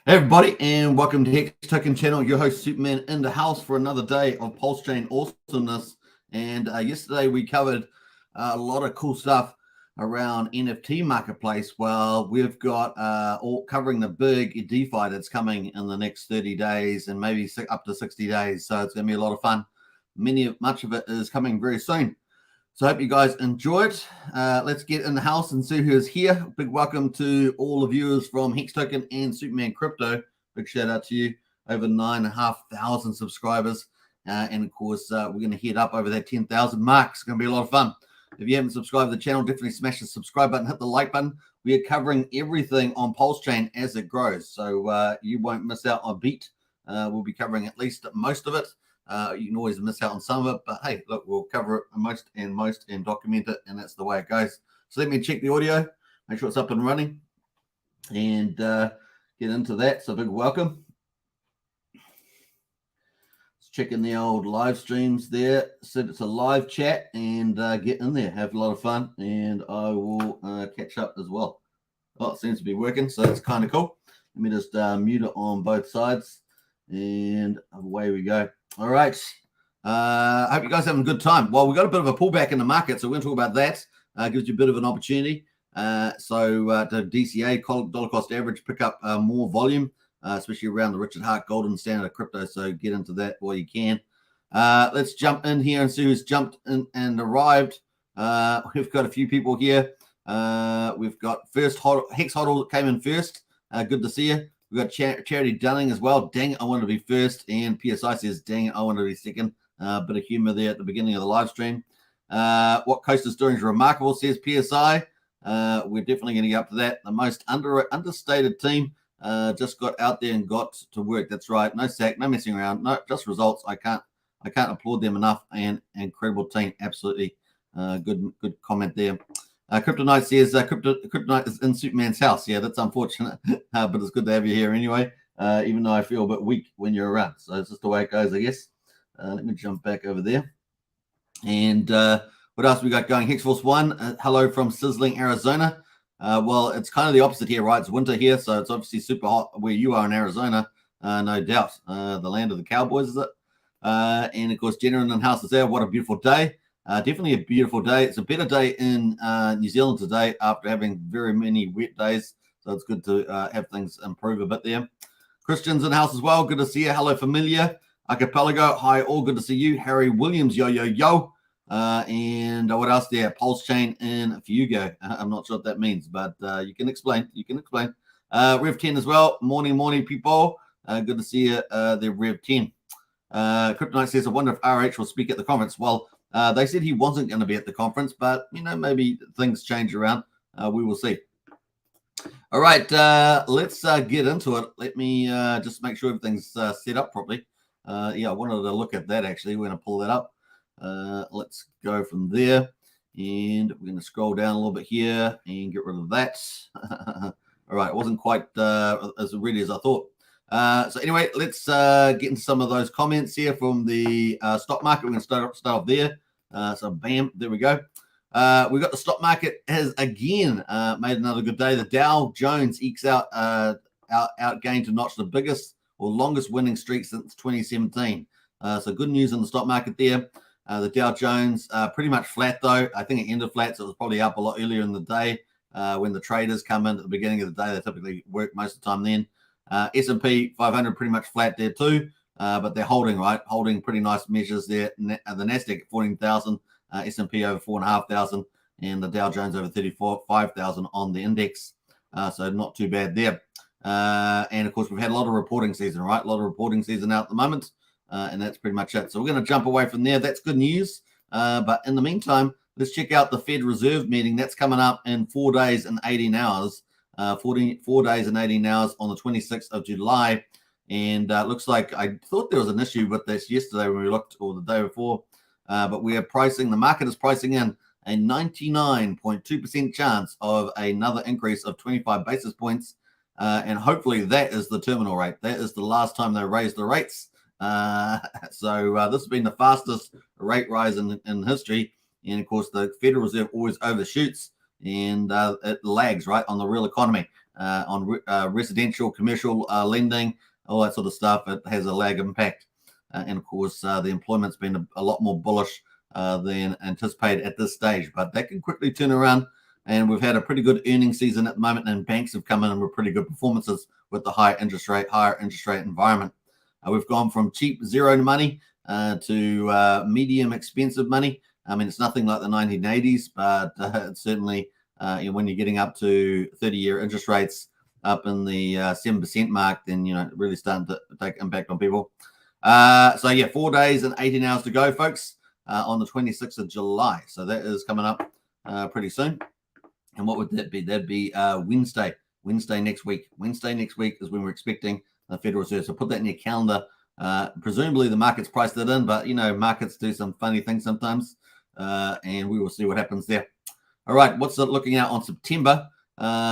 Hey everybody, and welcome to Hex Token Channel. Your host Superman in the house for another day of Pulsechain awesomeness. And yesterday we covered a lot of cool stuff around NFT marketplace. Well, we've got all covering the big DeFi that's coming in the next 30 days and maybe up to 60 days. So it's going to be a lot of fun. Much of it is coming very soon. So I hope you guys enjoy it. Let's get in the house and see who's here. Big welcome to all the viewers from Hex Token and Superman Crypto. Big shout out to you. Over 9,500 subscribers. And of course, we're going to head up over that 10,000 mark. It's going to be a lot of fun. If you haven't subscribed to the channel, definitely smash the subscribe button, hit the like button. We are covering everything on Pulsechain as it grows. So you won't miss out on a beat. We'll be covering at least most of it. You can always miss out on some of it, but hey, look, we'll cover it most and document it, and that's the way it goes. So let me check the audio, make sure it's up and running, and get into that. So big welcome. Let's check in the old live streams there. Said it's a live chat, and get in there, have a lot of fun, and I will catch up as well. Oh, it seems to be working, so that's kind of cool. Let me just mute it on both sides, and away we go. All right. I hope you guys are having a good time. Well, we got a bit of a pullback in the market, so we're going to talk about that. Gives you a bit of an opportunity. To DCA, dollar cost average, pick up more volume, especially around the Richard Hart Golden Standard of crypto. So get into that while you can. Let's jump in here and see who's jumped in and arrived. We've got a few people here. We've got Hex Hodl came in first. Good to see you. We've got Charity Dunning as well. Dang it, I wanted to be first. And PSI says, dang it, I wanted to be second. Bit of humor there at the beginning of the live stream. What Coast is doing is remarkable, says PSI. We're definitely going to get up to that. The most understated team just got out there and got to work. That's right. No sack, no messing around. No, just results. I can't applaud them enough. And incredible team. Absolutely. Good comment there. Kryptonite says Kryptonite is in Superman's house. Yeah, that's unfortunate, but it's good to have you here anyway, even though I feel a bit weak when you're around. So it's just the way it goes, I guess. Let me jump back over there. And what else we got going? Hexforce 1, hello from sizzling Arizona. Well, it's kind of the opposite here, right? It's winter here, so it's obviously super hot where you are in Arizona, no doubt. The land of the Cowboys, is it? And, of course, Jenna in the house is there. What a beautiful day. Definitely a beautiful day. It's a better day in New Zealand today after having very many wet days. So it's good to have things improve a bit there. Christian's in the house as well. Good to see you. Hello, Familia. Archipelago. Hi, all. Good to see you. Harry Williams. Yo, yo, yo. And what else there? Pulsechain in Fugo. I'm not sure what that means, but you can explain. Rev 10 as well. Morning, people. Good to see you there, Rev 10. Kryptonite says, I wonder if RH will speak at the conference. Well, they said he wasn't going to be at the conference, but, maybe things change around. We will see. All right, let's get into it. Let me just make sure everything's set up properly. I wanted to look at that, actually. We're going to pull that up. Let's go from there. And we're going to scroll down a little bit here and get rid of that. All right, it wasn't quite as ready as I thought. So anyway, let's get into some of those comments here from the stock market. We're going to start off there. So bam, there we go. We've got the stock market has again made another good day. The Dow Jones ekes out gain to notch the biggest or longest winning streak since 2017. So good news in the stock market there. The Dow Jones pretty much flat though. I think it ended flat, so it was probably up a lot earlier in the day when the traders come in at the beginning of the day. They typically work most of the time then. S&P 500 pretty much flat there too, but they're holding pretty nice measures there. The Nasdaq at 14,000, S&P over 4,500, and the Dow Jones over 35,000 on the index. So not too bad there. And of course, we've had a lot of reporting season, right? A lot of reporting season out at the moment, and that's pretty much it. So we're going to jump away from there. That's good news. But in the meantime, let's check out the Fed Reserve meeting. That's coming up in 4 days and 18 hours. 4 days and 18 hours on the 26th of July. And looks like I thought there was an issue with this yesterday when we looked, or the day before. But the market is pricing in a 99.2% chance of another increase of 25 basis points. And hopefully that is the terminal rate. That is the last time they raised the rates. So this has been the fastest rate rise in history. And of course, the Federal Reserve always overshoots. and it lags right on the real economy, on residential, commercial lending, all that sort of stuff. It has a lag impact, and of course, the employment's been a lot more bullish than anticipated at this stage, but that can quickly turn around. And we've had a pretty good earnings season at the moment, and banks have come in with pretty good performances with the higher interest rate environment. We've gone from cheap zero money to medium expensive money. I mean, it's nothing like the 1980s, but it's certainly when you're getting up to 30-year interest rates up in the 7% mark, then really starting to take impact on people. So yeah, 4 days and 18 hours to go, folks, on the 26th of July. So that is coming up pretty soon. And what would that be? That'd be Wednesday next week. Wednesday next week is when we're expecting the Federal Reserve. So put that in your calendar. Presumably the market's priced it in, but markets do some funny things sometimes, and we will see what happens there. All right, what's it looking at on September?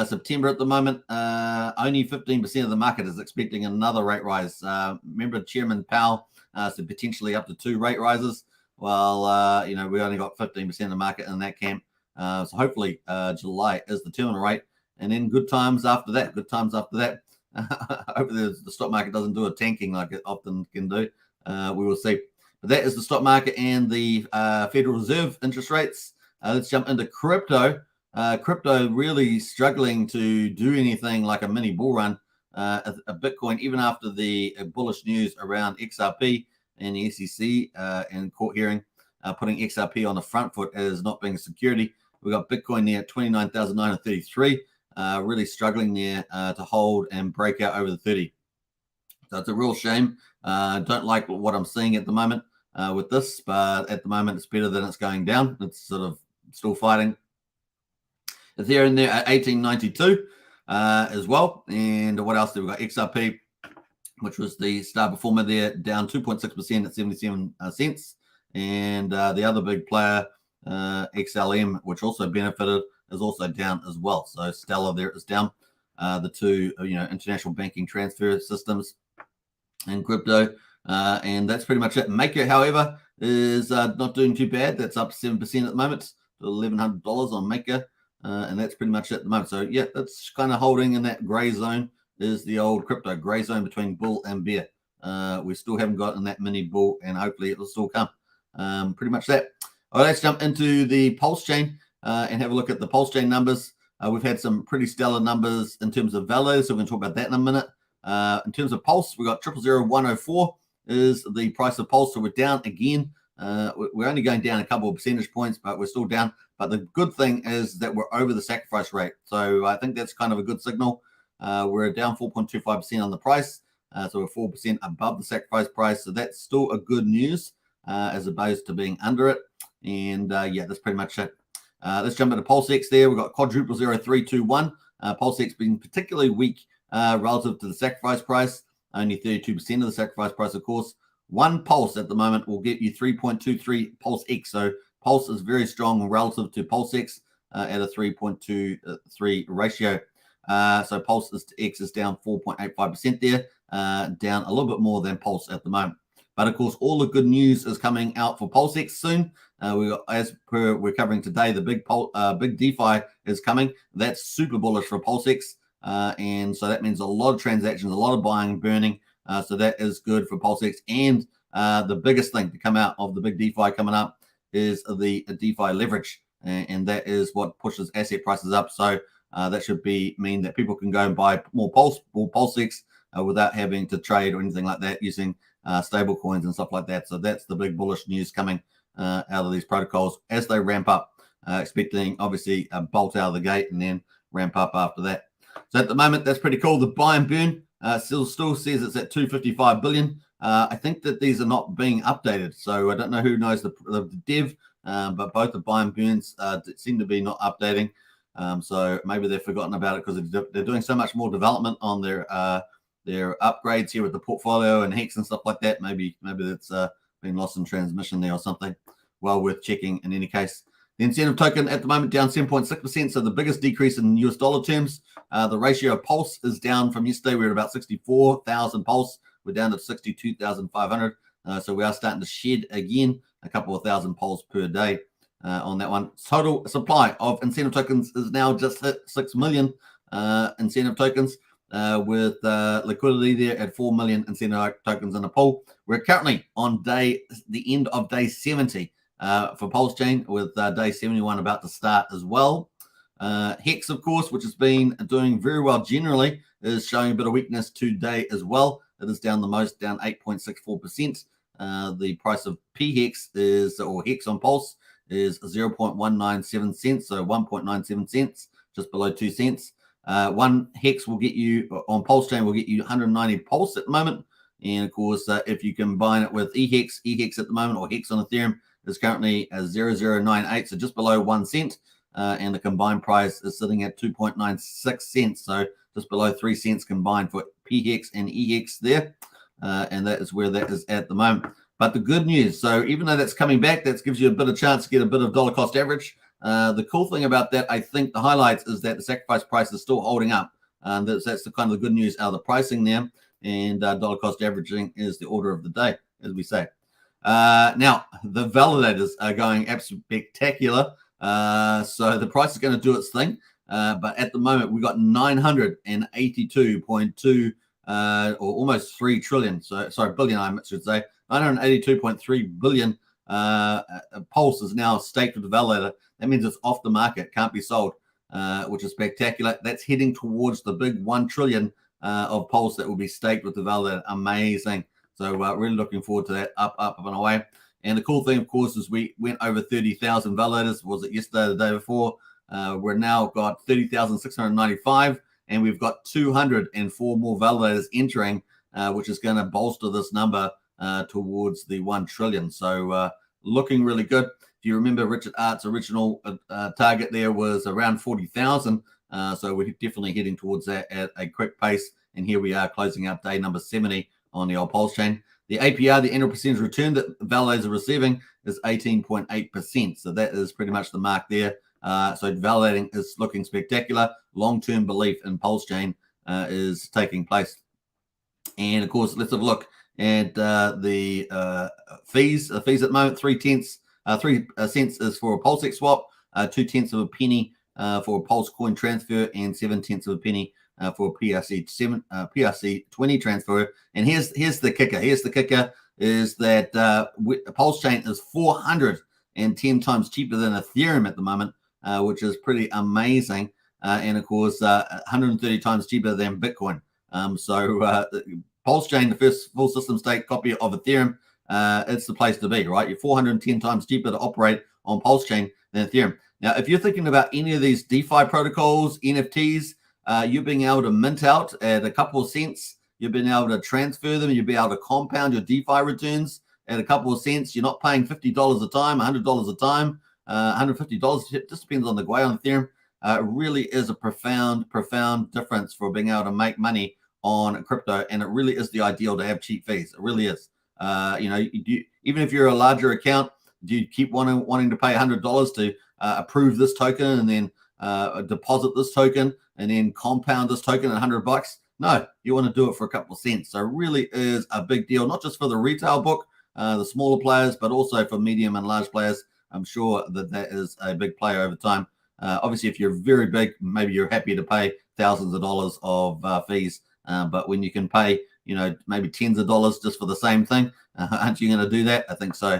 September at the moment, only 15% of the market is expecting another rate rise. Remember Chairman Powell said potentially up to 2 rate rises. Well, we only got 15% of the market in that camp. So hopefully July is the terminal rate, and then good times after that. Hopefully the stock market doesn't do a tanking like it often can do. We will see. But that is the stock market and the Federal Reserve interest rates. Let's jump into crypto. Crypto really struggling to do anything like a mini bull run. A Bitcoin, even after the bullish news around XRP and the SEC and court hearing, putting XRP on the front foot as not being a security. We've got Bitcoin there at 29,933, really struggling there to hold and break out over the 30. So it's a real shame. Don't like what I'm seeing at the moment with this, but at the moment it's better than it's going down. It's sort of still fighting. Ethereum there at 1892 as well. And what else? We've got XRP, which was the star performer there, down 2.6% at 77 cents. And the other big player, XLM, which also benefited, is also down as well. So Stellar there is down. The two, international banking transfer systems and crypto. And that's pretty much it. Maker, however, is not doing too bad. That's up 7% at the moment to $1,100 on Maker. And that's pretty much it at the moment. So yeah, that's kind of holding in that gray zone, is the old crypto gray zone between bull and bear. We still haven't gotten that mini bull, and hopefully it will still come. Pretty much that. All right, let's jump into the Pulsechain and have a look at the Pulsechain numbers. We've had some pretty stellar numbers in terms of value, so we're going to talk about that in a minute. In terms of Pulse, we've got 0.00104 is the price of Pulse, so we're down again. We're only going down a couple of percentage points, but we're still down. But the good thing is that we're over the sacrifice rate, so I think that's kind of a good signal. We're down 4.25% on the price, so we're 4% above the sacrifice price, so that's still a good news as opposed to being under it. And yeah, that's pretty much it. Let's jump into PulseX there. We've got quadruple 0321. PulseX being particularly weak relative to the sacrifice price, only 32% of the sacrifice price, of course. One Pulse at the moment will get you 3.23 PulseX. So Pulse is very strong relative to PulseX at a 3.23 ratio. So Pulse X is down 4.85% there, down a little bit more than Pulse at the moment. But of course, all the good news is coming out for PulseX soon. As per we're covering today, the big DeFi is coming. That's super bullish for PulseX, and so that means a lot of transactions, a lot of buying, burning. So that is good for PulseX. And the biggest thing to come out of the big DeFi coming up is the DeFi leverage, and that is what pushes asset prices up. So that should mean that people can go and buy more PulseX without having to trade or anything like that using stable coins and stuff like that. So that's the big bullish news coming out of these protocols as they ramp up, expecting obviously a bolt out of the gate and then ramp up after that. So at the moment, that's pretty cool. The buy and burn still says it's at 255 billion. I think that these are not being updated, so I don't know who knows the dev, but both the buy and burns seem to be not updating. So maybe they've forgotten about it because they're doing so much more development on their upgrades here with the portfolio and Hex and stuff like that. Maybe that's been lost in transmission there or something. Well worth checking in any case. The incentive token at the moment down 7.6%, so the biggest decrease in US dollar terms. The ratio of Pulse is down from yesterday. We were at about 64,000 Pulse. We're down to 62,500. So we are starting to shed again a couple of thousand Pulse per day. on that one. Total supply of incentive tokens is now just hit 6 million incentive tokens, with liquidity there at 4 million incentive tokens in the pool. We're currently on the end of day 70 for Pulsechain, with day 71 about to start as well. Hex, of course, which has been doing very well generally, is showing a bit of weakness today as well. It is down the most, down 8.64%. The price of PHEX or Hex on Pulse is 0.197 cents, so 1.97 cents, just below 2 cents. One Hex will get you, on Pulsechain, will get you 190 Pulse at the moment. And of course, if you combine it with EHEX at the moment, or Hex on Ethereum, is currently 0.0098, so just below 1 cent. And the combined price is sitting at 2.96 cents, so just below 3 cents combined for PHEX and EHEX there. And that is where that is at the moment. But the good news, so even though that's coming back, that gives you a bit of chance to get a bit of dollar cost average. The cool thing about that, I think the highlights, is that the sacrifice price is still holding up. That's the kind of the good news out of the pricing there. And dollar cost averaging is the order of the day, as we say. Now, the validators are going absolutely spectacular. So the price is going to do its thing. But at the moment, we've got 982.2 or almost 3 trillion. So sorry, billion, I should say. 982.3 billion Pulse is now staked with the validator. That means it's off the market, can't be sold, which is spectacular. That's heading towards the big 1 trillion of Pulse that will be staked with the validator. Amazing. So really looking forward to that, up and away. And the cool thing, of course, is we went over 30,000 validators. Was it yesterday or the day before? We're now got 30,695, and we've got 204 more validators entering, which is going to bolster this number towards the 1 trillion. So looking really good. If you remember, Richard Art's original target there was around 40,000. So we're definitely heading towards that at a quick pace. And here we are closing out day number 70 on the old Pulsechain. The APR, the annual percentage return that validators are receiving, is 18.8%. So that is pretty much the mark there. So validating is looking spectacular. Long-term belief in Pulsechain is taking place. And of course, let's have a look at the fees. The fees at the moment, 3 cents is for a Pulsex swap, 2 tenths of a penny for a Pulse coin transfer, and 7 tenths of a penny for a PRC20 transfer. And here's the kicker. Here's the kicker is that Pulsechain is 410 times cheaper than Ethereum at the moment, which is pretty amazing. And of course, 130 times cheaper than Bitcoin. So Pulsechain, the first full system stake copy of Ethereum, it's the place to be, right? You're 410 times cheaper to operate on Pulsechain than Ethereum. Now, if you're thinking about any of these DeFi protocols, NFTs, you're being able to mint out at a couple of cents. You've been able to transfer them. You'll be able to compound your DeFi returns at a couple of cents. You're not paying $50 a time, $100 a time, $150. It just depends on the way on Ethereum. It really is a profound difference for being able to make money on crypto, and it really is the ideal to have cheap fees. It really is. Even if you're a larger account, do you keep wanting to pay $100 to approve this token and then deposit this token and then compound this token at $100? No, you want to do it for a couple of cents. So it really is a big deal, not just for the retail book, the smaller players, but also for medium and large players. I'm sure that is a big player over time. Obviously, if you're very big, maybe you're happy to pay thousands of dollars of fees. But when you can pay, maybe tens of dollars just for the same thing, aren't you going to do that? I think so.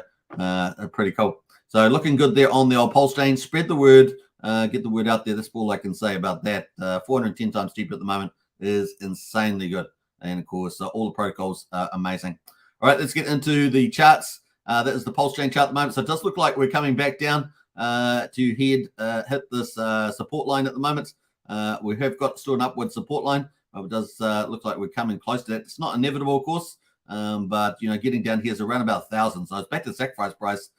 Pretty cool. So looking good there on the old Pulsechain. Spread the word, get the word out there. That's all I can say about that. 410 times cheaper at the moment is insanely good. And of course, all the protocols are amazing. All right, let's get into the charts. That is the Pulsechain chart at the moment. So it does look like we're coming back down to hit this support line at the moment. We have got still an upward support line. It does look like we're coming close to that. It's not inevitable, of course, but getting down here is around about 1,000. So it's back to the sacrifice price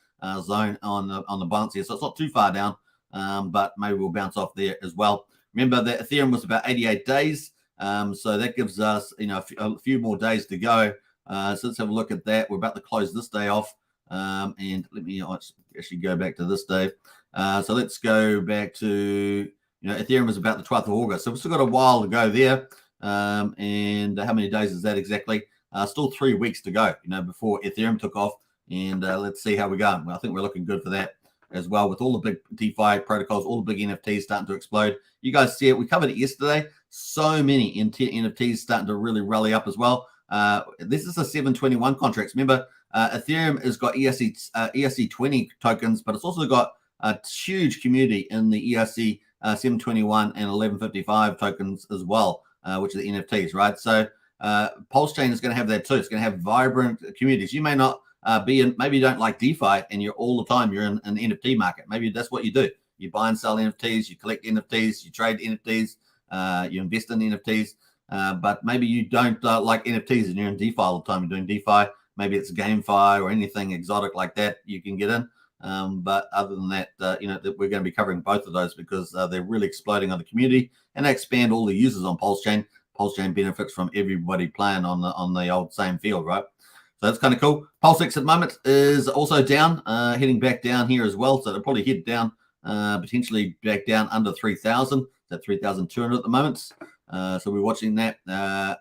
zone on the bounce here. So it's not too far down, but maybe we'll bounce off there as well. Remember that Ethereum was about 88 days, so that gives us a few more days to go. So let's have a look at that. We're about to close this day off, and let me actually go back to this day. So let's go back to Ethereum was about the 12th of August, so we've still got a while to go there. And how many days is that exactly? Still 3 weeks to go, before Ethereum took off. And let's see how we go. Well, I think we're looking good for that. as well, with all the big DeFi protocols, all the big NFTs starting to explode. You guys see it. We covered it yesterday. So many NFTs starting to really rally up as well. This is a 721 contracts. Remember, Ethereum has got ERC20 tokens, but it's also got a huge community in the ERC 721 and 1155 tokens as well, which are the NFTs, right? So Pulsechain is going to have that too. It's going to have vibrant communities. You may not be in, maybe you don't like DeFi and you're all the time you're in an NFT market. Maybe that's what you do. You buy and sell NFTs, you collect NFTs, you trade NFTs, you invest in NFTs. But maybe you don't like NFTs and you're in DeFi all the time. You're doing DeFi. Maybe it's GameFi or anything exotic like that you can get in. But other than that, we're going to be covering both of those because they're really exploding on the community and they expand all the users on Pulsechain. Pulsechain benefits from everybody playing on the old same field, right? So that's kind of cool. PulseX at the moment is also down, heading back down here as well. So they'll probably head down, potentially back down under 3,000. It's at 3,200 at the moment. So we're watching that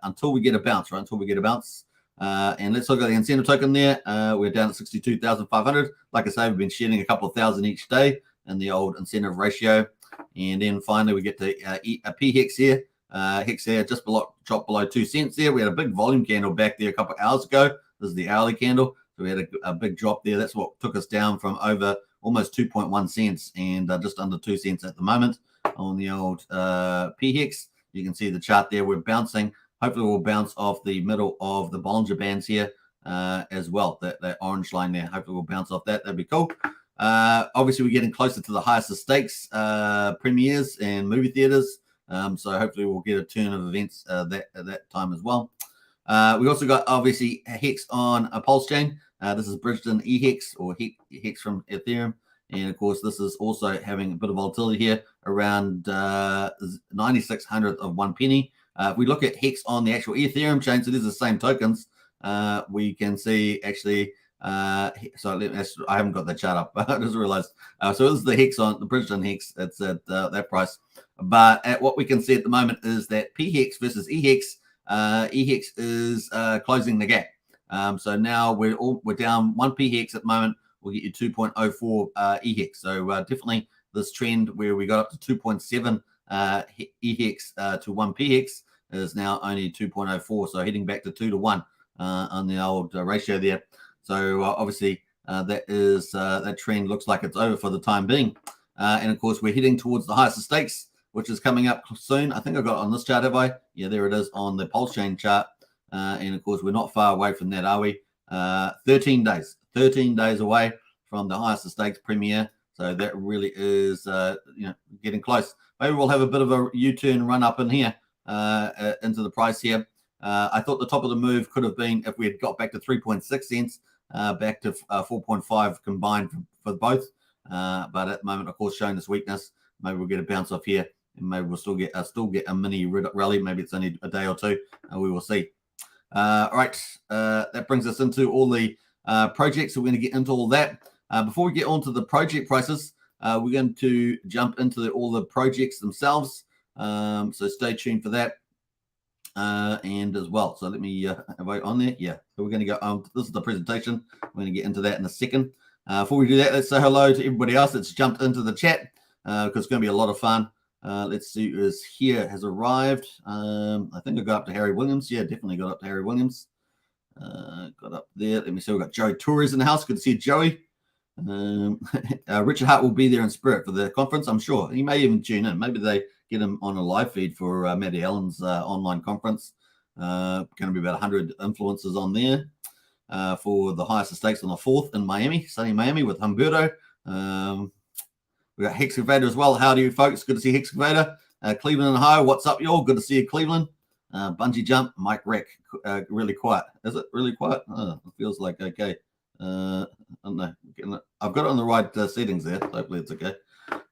until we get a bounce, right? Until we get a bounce. And let's look at the incentive token there. We're down at 62,500. Like I say, we've been shedding a couple of thousand each day in the old incentive ratio. And then finally we get to a PHEX here. Hex here just dropped below 2 cents there. We had a big volume candle back there a couple of hours ago. This is the hourly candle. So we had a big drop there. That's what took us down from over almost 2.1 cents and just under 2 cents at the moment on the old PHEX. You can see the chart there. We're bouncing. Hopefully we'll bounce off the middle of the Bollinger Bands here as well. That orange line there. Hopefully we'll bounce off that. That'd be cool. Obviously we're getting closer to the highest of stakes premieres and movie theaters. So hopefully we'll get a turn of events at that time as well. We also got obviously a Hex on a Pulsechain. This is bridged in EHEX or Hex from Ethereum. And of course, this is also having a bit of volatility here around 9600th of 1 penny. If we look at Hex on the actual Ethereum chain, so these are the same tokens, we can see actually, I haven't got the chart up, I just realized. So this is the Hex on the bridged in Hex. It's at that price. But at what we can see at the moment is that PHEX versus EHEX, EHEX is closing the gap. So now we're down 1 PHEX at the moment. We'll get you 2.04 EHEX. So definitely this trend where we got up to 2.7 EHEX to 1 PHEX is now only 2.04. So heading back to 2 to 1 on the old ratio there. So obviously that trend looks like it's over for the time being. And of course, we're heading towards the highest of stakes, which is coming up soon. I think I got it on this chart, have I? Yeah, there it is on the Pulsechain chart. And of course, we're not far away from that, are we? 13 days away from the highest of stakes premiere. So that really is, getting close. Maybe we'll have a bit of a U-turn run up in here into the price here. I thought the top of the move could have been if we had got back to 3.6 cents, back to 4.5 combined for both. But at the moment, of course, showing this weakness, maybe we'll get a bounce off here, and maybe we'll still get a mini rally. Maybe it's only a day or two, and we will see. All right, that brings us into all the projects. So we're going to get into all that. Before we get on to the project prices, we're going to jump into all the projects themselves. So stay tuned for that. And as well. So let me vote on there. Yeah. So we're going to go. This is the presentation. We're going to get into that in a second. Before we do that, let's say hello to everybody else that's jumped into the chat because it's going to be a lot of fun. Let's see who is here, has arrived. I think I got up to Harry Williams. Yeah, definitely got up to Harry Williams. Got up there. Let me see. We've got Joey Torres in the house. Good to see Joey. Richard Hart will be there in spirit for the conference, I'm sure. He may even tune in. Maybe they get him on a live feed for Matty Allen's online conference. Going to be about 100 influencers on there for the highest of stakes on the 4th in Miami, sunny Miami with Humberto. We got Hexcavator as well. Howdy, folks. Good to see Hexcavator. Cleveland, Ohio. What's up, y'all? Good to see you, Cleveland. Bungee jump, Mike Reck. Really quiet. Is it really quiet? Oh, it feels like okay. I don't know. I've got it on the right settings there. Hopefully it's okay.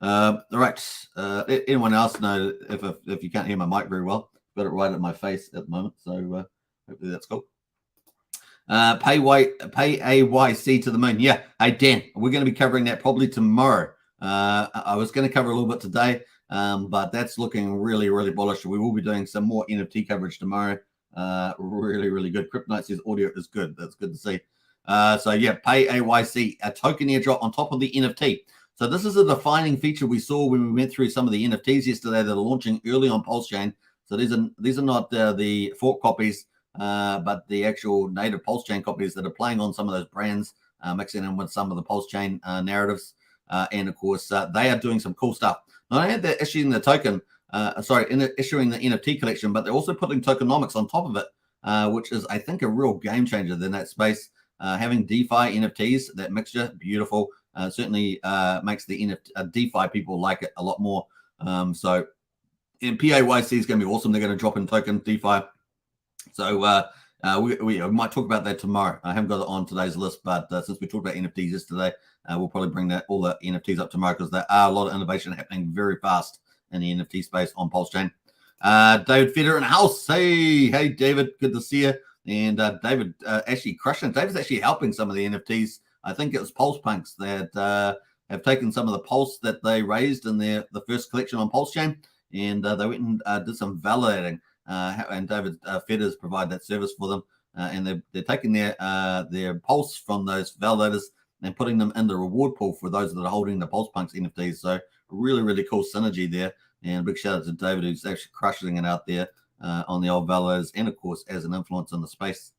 All right. Anyone else know if you can't hear my mic very well? I've got it right at my face at the moment. So hopefully that's cool. Pay AYC to the moon. Yeah. Hey, Dan, we're going to be covering that probably tomorrow. I was going to cover a little bit today, but that's looking really, really bullish. We will be doing some more NFT coverage tomorrow. Really, really good. Kryptonite says audio is good. That's good to see. So yeah, pay AYC, a token airdrop on top of the NFT. So this is a defining feature we saw when we went through some of the NFTs yesterday that are launching early on Pulsechain. So these are not the fork copies, but the actual native Pulsechain copies that are playing on some of those brands, mixing in with some of the Pulsechain narratives. And of course, they are doing some cool stuff. Not only they're issuing the token, issuing the NFT collection, but they're also putting tokenomics on top of it, which is, I think, a real game changer in that space. Having DeFi NFTs, that mixture, beautiful. Certainly makes the DeFi people like it a lot more. So in PAYC is going to be awesome. They're going to drop in token DeFi. So we might talk about that tomorrow. I haven't got it on today's list, but since we talked about NFTs yesterday, we'll probably bring all the NFTs up tomorrow because there are a lot of innovation happening very fast in the NFT space on Pulsechain. David Feder in the house. Hey, David, good to see you. And David actually crushing it. David's actually helping some of the NFTs. I think it was Pulse Punks that have taken some of the Pulse that they raised in the first collection on Pulsechain, and they went and did some validating. And David Feders provide that service for them, and they're taking their Pulse from those validators and putting them in the reward pool for those that are holding the Pulse Punks NFTs. So really, really cool synergy there. And a big shout out to David, who's actually crushing it out there on the old validators, and of course as an influence in the space.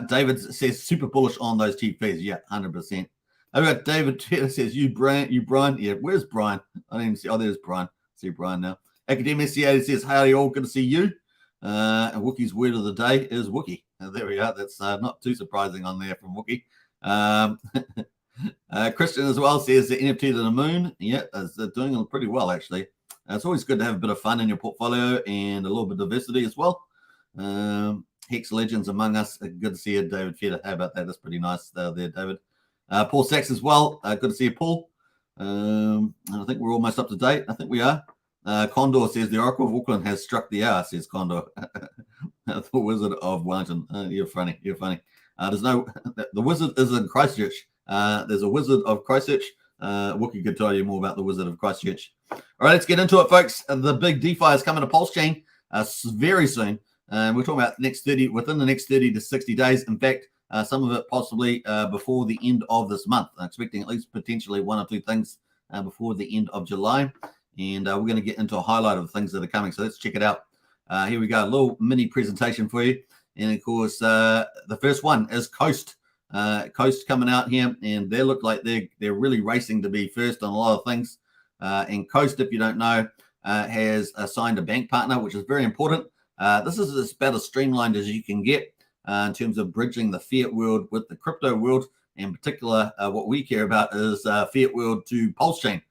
David says super bullish on those cheap fees. Yeah, 100%. I've got David says you Brian. Yeah, where's Brian? I didn't even see. Oh, there's Brian. See Brian now. Academic C8 says, "Howdy all, good to see you." And Wookie's word of the day is Wookie. There we are. That's not too surprising on there from Wookie. Christian as well says the NFT to the moon. Yeah, they're doing pretty well actually. It's always good to have a bit of fun in your portfolio and a little bit of diversity as well. Hex Legends among us. Good to see you, David Feder. How about that? That's pretty nice there, David. Paul Sachs as well. Good to see you, Paul. And I think we're almost up to date. I think we are. Condor says the Oracle of Auckland has struck the hour, says Condor. The Wizard of Wellington. You're funny. There's no, the Wizard is in Christchurch. There's a Wizard of Christchurch. Wookie could tell you more about the Wizard of Christchurch. All right, let's get into it, folks. The big DeFi is coming to Pulsechain very soon. We're talking about within the next 30 to 60 days. In fact, some of it possibly before the end of this month. I'm expecting at least potentially one or two things before the end of July. And we're going to get into a highlight of things that are coming. So let's check it out. Here we go. A little mini presentation for you. And of course, the first one is Coast. Coast coming out here, and they look like they're really racing to be first on a lot of things. And Coast, if you don't know, has signed a bank partner, which is very important. This is about as streamlined as you can get in terms of bridging the fiat world with the crypto world. In particular, what we care about is fiat world to Pulsechain.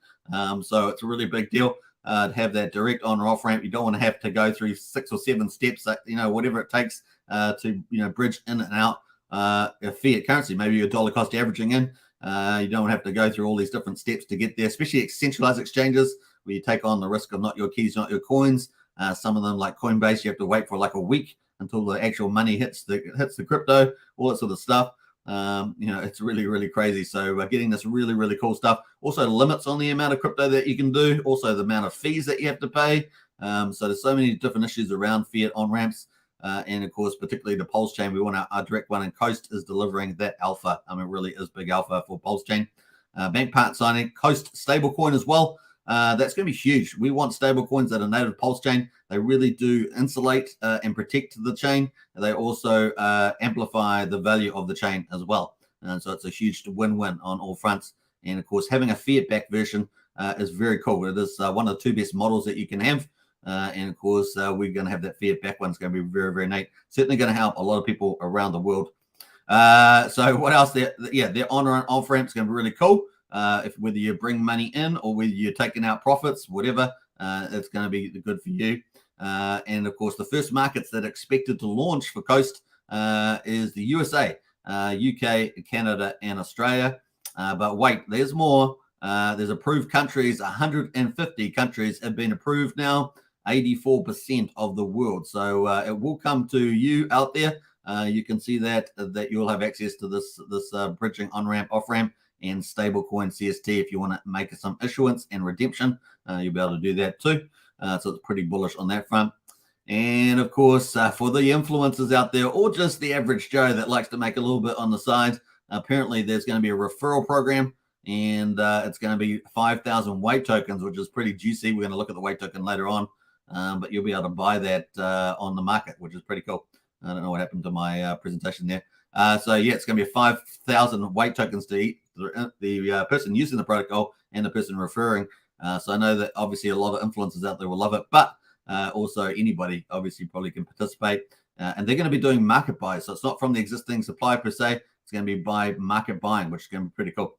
So it's a really big deal to have that direct on or off ramp. You don't want to have to go through 6 or 7 steps, whatever it takes to bridge in and out a fiat currency. Maybe your dollar cost averaging in. You don't have to go through all these different steps to get there, especially centralized exchanges where you take on the risk of not your keys, not your coins. Some of them, like Coinbase, you have to wait for like a week until the actual money hits the crypto, all that sort of stuff. It's really, really crazy. So getting this really, really cool stuff. Also limits on the amount of crypto that you can do. Also the amount of fees that you have to pay. So there's so many different issues around fiat on-ramps. And of course, particularly the Pulsechain, we want our direct one, and Coast is delivering that alpha. It really is big alpha for Pulsechain. Bank part signing, Coast stablecoin as well. That's going to be huge. We want stablecoins that are native Pulsechain. They really do insulate and protect the chain. They also amplify the value of the chain as well. And so it's a huge win-win on all fronts. And of course, having a fiat-backed version is very cool. It is one of the 2 best models that you can have. And of course, we're going to have that fiat-backed one. It's going to be very, very neat. Certainly going to help a lot of people around the world. So what else? Their on and off ramp is going to be really cool. Whether you bring money in or whether you're taking out profits, whatever, it's going to be good for you. And of course, the first markets that are expected to launch for Coast is the USA, UK, Canada, and Australia. But wait, there's more. There's approved countries. 150 countries have been approved now. 84% of the world. So it will come to you out there. You can see that you'll have access to this bridging on ramp, off ramp, and stablecoin CST. If you want to make some issuance and redemption, you'll be able to do that too. So it's pretty bullish on that front. And of course, for the influencers out there, or just the average Joe that likes to make a little bit on the side, apparently there's going to be a referral program. and it's going to be 5,000 weight tokens, which is pretty juicy. We're going to look at the weight token later on, but you'll be able to buy that on the market, which is pretty cool. I don't know what happened to my presentation there. So yeah, it's going to be 5,000 weight tokens to eat the person using the protocol and the person referring. So I know that obviously a lot of influencers out there will love it, but also anybody obviously probably can participate. And they're going to be doing market buys. So it's not from the existing supply per se. It's going to be by market buying, which is going to be pretty cool.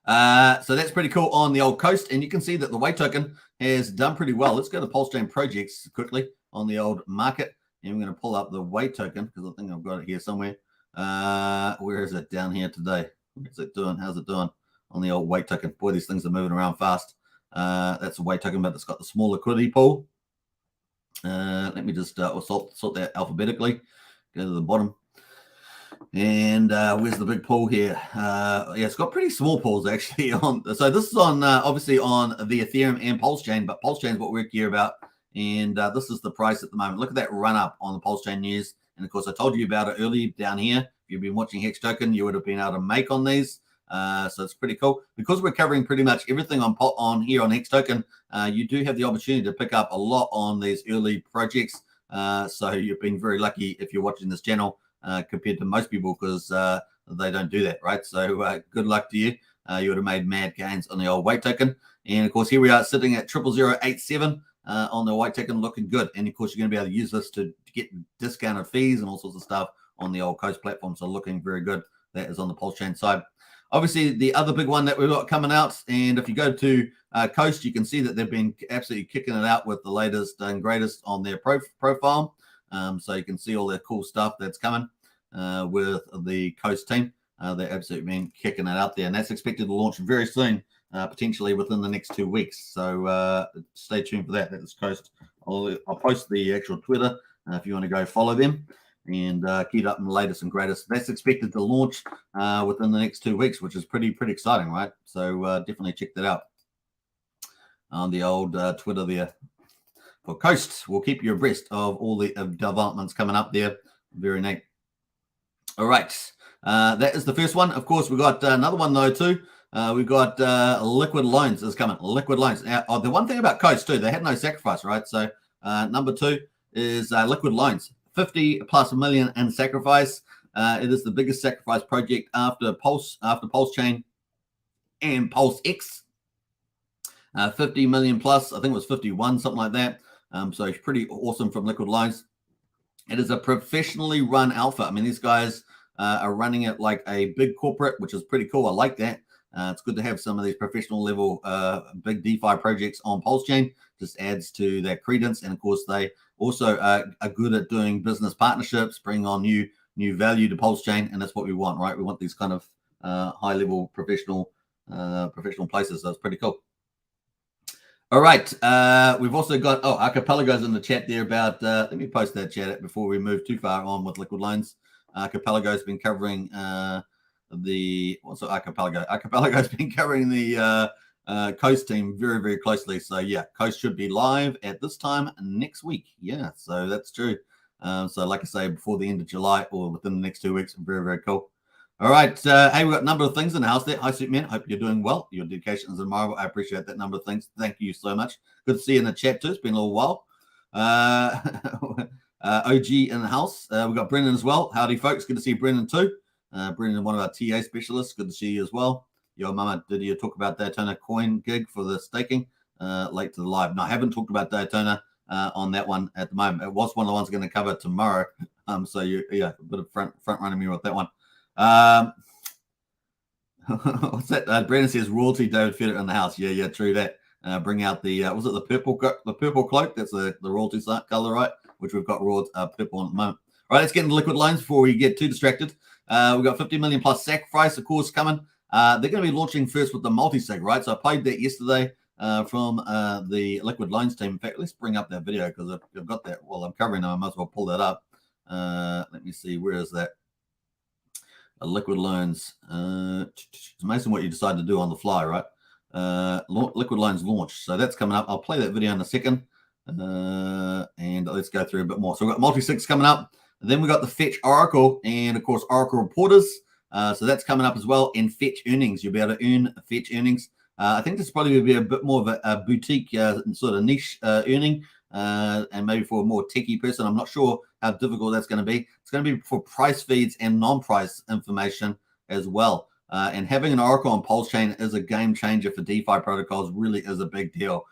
So that's pretty cool on the old coast. And you can see that the weight token has done pretty well. Let's go to Pulsechain projects quickly on the old market. And we're going to pull up the weight token because I think I've got it here somewhere. Where is it? Down here today. What's it doing? How's it doing on the old weight token? Boy, these things are moving around fast. That's a weight token, but it's got the small liquidity pool. Let me just sort that alphabetically. Go to the bottom. And where's the big pool here? Yeah, it's got pretty small pools actually. So this is on obviously on the Ethereum and Pulsechain, but Pulsechain is what we're here about. And this is the price at the moment. Look at that run up on the Pulsechain news. And of course, I told you about it earlier down here. If you've been watching Hex Token, you would have been able to make on these. So it's pretty cool because we're covering pretty much everything on here on Hex Token. You do have the opportunity to pick up a lot on these early projects. So you've been very lucky if you're watching this channel compared to most people because they don't do that, right? So good luck to you. You would have made mad gains on the old weight token. And of course, here we are sitting at 00087 on the weight token, looking good. And of course, you're going to be able to use this to get discounted fees and all sorts of stuff on the old Coast platform. So looking very good. That is on the Pulsechain side. Obviously, the other big one that we've got coming out, and if you go to Coast, you can see that they've been absolutely kicking it out with the latest and greatest on their profile. So you can see all the cool stuff that's coming with the Coast team. They've absolutely been kicking it out there, and that's expected to launch very soon, potentially within the next 2 weeks. So stay tuned for that. That is Coast. I'll post the actual Twitter if you want to go follow them and keep up in the latest and greatest. That's expected to launch within the next 2 weeks, which is pretty exciting, right? So definitely check that out on the old Twitter there. For Coast, we'll keep you abreast of all the developments coming up there. Very neat. All right, that is the first one. Of course, we've got another one though too. We've got liquid loans is coming. Liquid loans. Now, the one thing about Coast too, they had no sacrifice, right? So number 2 is liquid loans. 50+ million in sacrifice. It is the biggest sacrifice project after Pulsechain and PulseX. 50 million plus, I think it was 51, something like that. So it's pretty awesome from Liquid Loans. It is a professionally run alpha. I mean, these guys are running it like a big corporate, which is pretty cool. I like that. It's good to have some of these professional level big DeFi projects on Pulsechain. Just adds to their credence. And of course, they also are good at doing business partnerships, bring on new value to Pulsechain. And that's what we want, right? We want these kind of high level professional places. So it's pretty cool. All right. We've also got, Archipelago's in the chat there about, let me post that chat before we move too far on with Liquid Loans. Archipelago's been covering Archipelago's been covering the Coast team very, very closely. So yeah, Coast should be live at this time next week. Yeah, so that's true. So like I say, before the end of July or within the next 2 weeks, very, very cool. All right. Hey, we've got a number of things in the house there. Hi, Superman. Hope you're doing well. Your dedication is admirable. I appreciate that number of things. Thank you so much. Good to see you in the chat too. It's been a little while. OG in the house. We've got Brendan as well. Howdy, folks. Good to see Brendan too. Brendan, one of our TA specialists. Good to see you as well. Yo, Mama, did you talk about Daytona coin gig for the staking? Late to the live. No, I haven't talked about Daytona on that one at the moment. It was one of the ones I'm going to cover tomorrow. So a bit of front running me with that one. What's that? Brandon says royalty David Feder in the house. Yeah, true that. Bring out the was it the purple cloak? That's the royalty color, right? Which we've got raw purple on at the moment. All right, let's get into liquid loans before we get too distracted. We've got 50 million plus sacrifice, of course, coming. They're going to be launching first with the multi-sig, right? So I played that yesterday from the liquid loans team. In fact, let's bring up that video because I've got that while I'm covering them. I might as well pull that up. Let me see, where is that? Liquid loans. It's amazing what you decide to do on the fly, right? Liquid loans launch. So that's coming up. I'll play that video in a second. And let's go through a bit more. So we've got multi-sigs coming up. And then we got the Fetch Oracle and, of course, Oracle Reporters. So that's coming up as well. And fetch earnings, you'll be able to earn fetch earnings. I think this probably will be a bit more of a boutique sort of niche earning, and maybe for a more techie person. I'm not sure how difficult that's going to be. It's going to be for price feeds and non-price information as well. And having an Oracle on Pulsechain is a game changer for DeFi protocols, really is a big deal.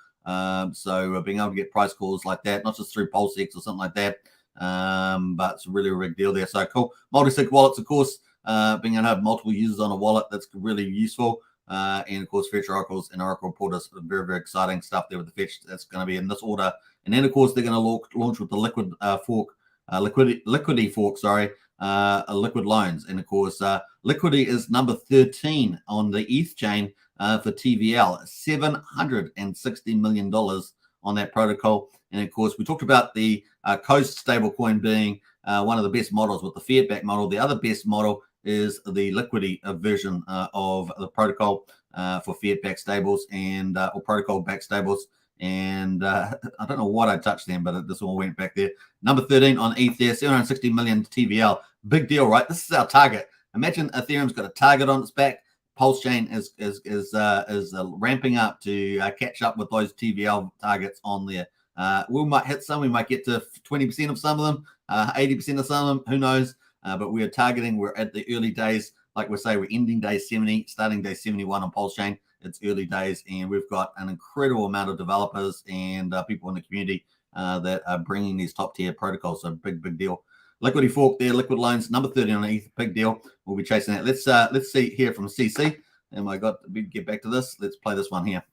So being able to get price calls like that, not just through Pulsex or something like that, but it's really a big deal there. So cool. Multi-sig wallets, of course, being able to have multiple users on a wallet, that's really useful. And of course, fetch oracles and oracle porters, very, very exciting stuff there with the fetch. That's going to be in this order. And then, of course, they're going to launch with the liquid fork, liquidity fork, sorry, liquid loans. And of course, liquidity is number 13 on the ETH chain for TVL, $760 million on that protocol. And of course, we talked about the Coast stablecoin being one of the best models with the fiat-backed model. The other best model is the liquidity version of the protocol for fiat-backed stables and or protocol-backed stables. And I don't know what I touched then, but this all went back there. Number 13 on ETH there, 760 million TVL. Big deal, right? This is our target. Imagine Ethereum's got a target on its back. Pulsechain is ramping up to catch up with those TVL targets on there. We might hit some. We might get to 20% of some of them, 80% of some of them. Who knows? But we are targeting. We're at the early days. Like we say, we're ending day 70, starting day 71 on Pulsechain. It's early days, and we've got an incredible amount of developers and people in the community that are bringing these top-tier protocols. So big, big deal. Liquidity fork there, liquid loans, number 30 on ETH, big deal. We'll be chasing that. Let's see here from CC. And we get back to this. Let's play this one here.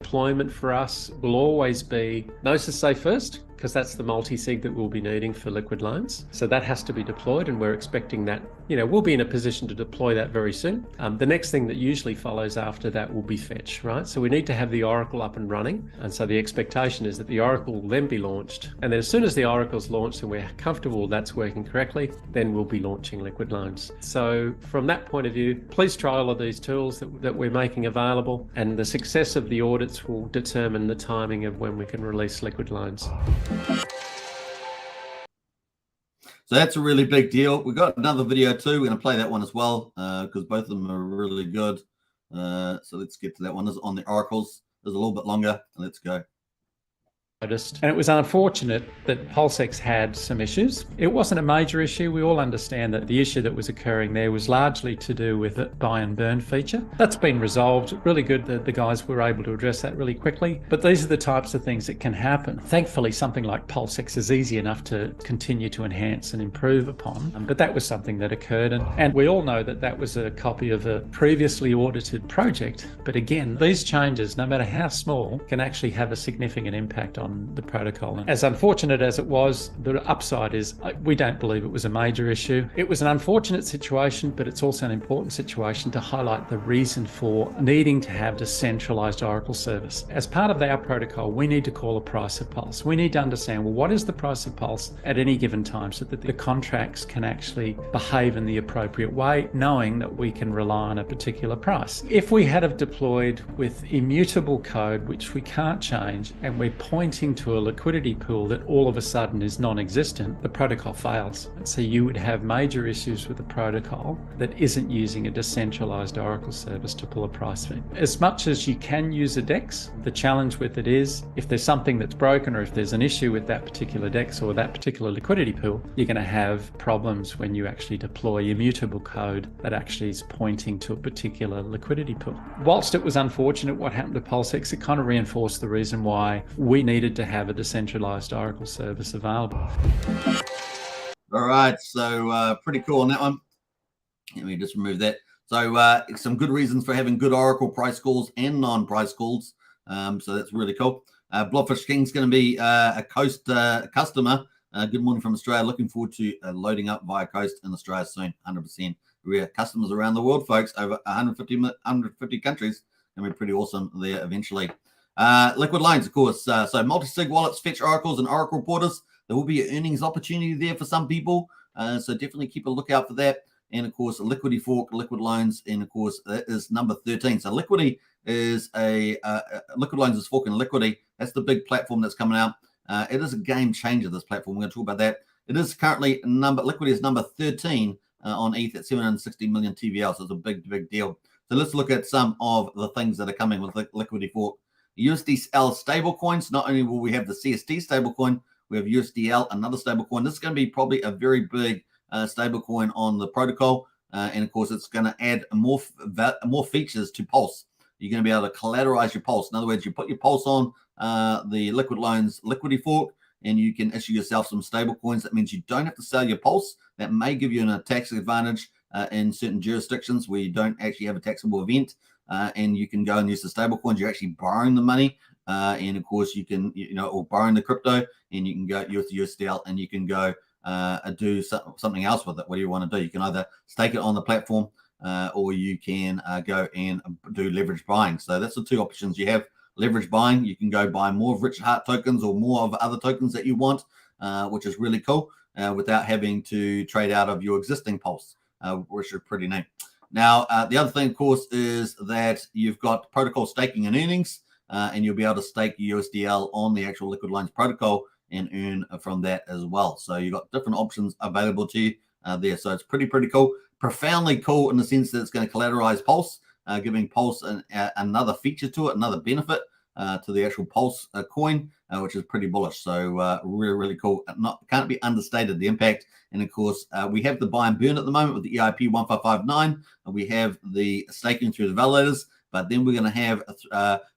Deployment for us will always be Gnosis Safe first, because that's the multi-sig that we'll be needing for liquid loans. So that has to be deployed, and we're expecting that, we'll be in a position to deploy that very soon. The next thing that usually follows after that will be fetch, right? So we need to have the Oracle up and running. And so the expectation is that the Oracle will then be launched. And then as soon as the Oracle's launched and we're comfortable that's working correctly, then we'll be launching liquid loans. So from that point of view, please try all of these tools that we're making available, and the success of the audits will determine the timing of when we can release liquid loans. So that's a really big deal. We've got another video too. We're going to play that one as well because both of them are really good. So let's get to that one. This is on the oracles. There's a little bit longer. Let's go. And it was unfortunate that Pulsex had some issues. It wasn't a major issue. We all understand that the issue that was occurring there was largely to do with the buy and burn feature. That's been resolved. Really good that the guys were able to address that really quickly. But these are the types of things that can happen. Thankfully, something like Pulsex is easy enough to continue to enhance and improve upon. But that was something that occurred. And we all know that that was a copy of a previously audited project. But again, these changes, no matter how small, can actually have a significant impact on the protocol. And as unfortunate as it was, the upside is we don't believe it was a major issue. It was an unfortunate situation, but it's also an important situation to highlight the reason for needing to have a centralized Oracle service. As part of our protocol, we need to call a price of pulse. We need to understand, well, what is the price of pulse at any given time so that the contracts can actually behave in the appropriate way, knowing that we can rely on a particular price. If we had have deployed with immutable code, which we can't change, and we're pointing to a liquidity pool that all of a sudden is non-existent, the protocol fails. So you would have major issues with the protocol that isn't using a decentralized Oracle service to pull a price feed. As much as you can use a DEX, the challenge with it is if there's something that's broken or if there's an issue with that particular DEX or that particular liquidity pool, you're going to have problems when you actually deploy immutable code that actually is pointing to a particular liquidity pool. Whilst it was unfortunate what happened to Pulsex, it kind of reinforced the reason why we needed to have a decentralized Oracle service available. All right, so pretty cool on that one. Let me just remove that. So some good reasons for having good Oracle price calls and non-price calls. So that's really cool. Blobfish King's going to be a Coast customer. Good morning from Australia. Looking forward to loading up via Coast in Australia soon, 100%. We have customers around the world, folks, over 150 countries. Going to be pretty awesome there eventually. Liquid loans, of course. So multi-sig wallets, fetch oracles, and oracle porters. There will be an earnings opportunity there for some people. So definitely keep a lookout for that. And of course, liquidity fork, liquid loans, and of course, that is number 13. So liquidity is liquid loans is forking liquidity. That's the big platform that's coming out. It is a game changer, this platform. We're going to talk about that. It is currently liquidity is number 13 on ETH at 760 million TVL, so it's a big deal. So let's look at some of the things that are coming with liquidity fork. USDL stablecoins. Not only will we have the CST stablecoin, we have USDL, another stablecoin. This is going to be probably a very big stablecoin on the protocol, and of course, it's going to add more features to Pulse. You're going to be able to collateralize your Pulse. In other words, you put your Pulse on the Liquid Loans liquidity fork, and you can issue yourself some stable coins. That means you don't have to sell your Pulse. That may give you a tax advantage in certain jurisdictions where you don't actually have a taxable event, and you can go and use the stable coins. You're actually borrowing the money, and of course you can, or borrowing the crypto, and you can go with USDL, and you can go do something else with it. What do you want to do? You can either stake it on the platform, or you can go and do leverage buying. So that's the two options you have. Leverage buying, you can go buy more of Richard Heart tokens or more of other tokens that you want, which is really cool, without having to trade out of your existing Pulse, which is pretty neat. Now, the other thing, of course, is that you've got protocol staking and earnings, and you'll be able to stake USDL on the actual Liquid Loans protocol and earn from that as well. So you've got different options available to you there. So it's pretty cool. Profoundly cool in the sense that it's going to collateralize Pulse, giving Pulse another feature to it, another benefit to the actual Pulse coin, which is pretty bullish. So really cool. Can't be understated, the impact. And of course, we have the buy and burn at the moment with the EIP 1559. We have the staking through the validators, but then we're going to have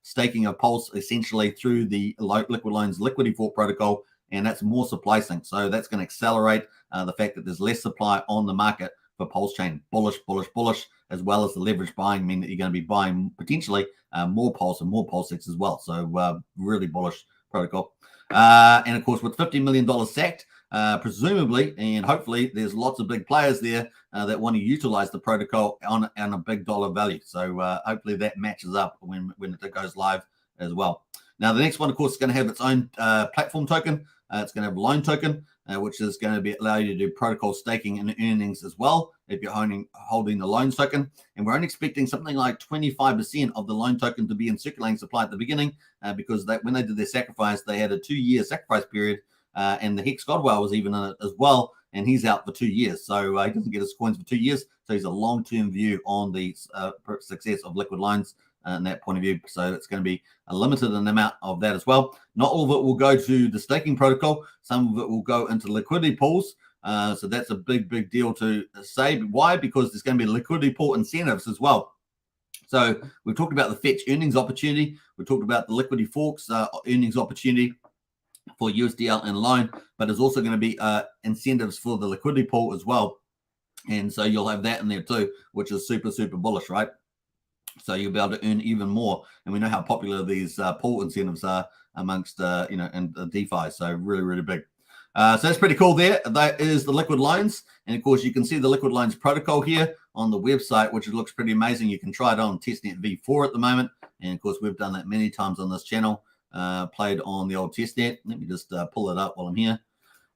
staking of Pulse essentially through the Liquid Loans liquidity fork protocol, and that's more supply sync. So that's going to accelerate the fact that there's less supply on the market for Pulsechain. Bullish, as well as the leverage buying mean that you're going to be buying potentially more Pulse and more Pulsex as well. So really bullish protocol. And of course, with $50 million sacked, presumably and hopefully there's lots of big players there that want to utilize the protocol on a big dollar value. So hopefully that matches up when it goes live as well. Now, the next one, of course, is going to have its own platform token. It's going to have a loan token, which is going to allow you to do protocol staking and earnings as well if you're holding the loan token. And we're only expecting something like 25% of the loan token to be in circulating supply at the beginning, because when they did their sacrifice, they had a 2-year sacrifice period, and the Hex Godwell was even in it as well, and he's out for 2 years. So he doesn't get his coins for 2 years. So he's a long-term view on the success of Liquid Loans in that point of view. So it's going to be a limited amount of that as well. Not all of it will go to the staking protocol. Some of it will go into liquidity pools. So that's a big deal to say. Why? Because there's going to be liquidity pool incentives as well. So we've talked about the fetch earnings opportunity. We talked about the liquidity forks earnings opportunity for USDL and loan, but there's also going to be incentives for the liquidity pool as well. And so you'll have that in there too, which is super bullish, right? So you'll be able to earn even more. And we know how popular these pool incentives are amongst, and the DeFi. So really big. So that's pretty cool there. That is the Liquid Loans. And of course, you can see the Liquid Loans protocol here on the website, which looks pretty amazing. You can try it on testnet v4 at the moment. And of course, we've done that many times on this channel, played on the old testnet. Let me just pull it up while I'm here.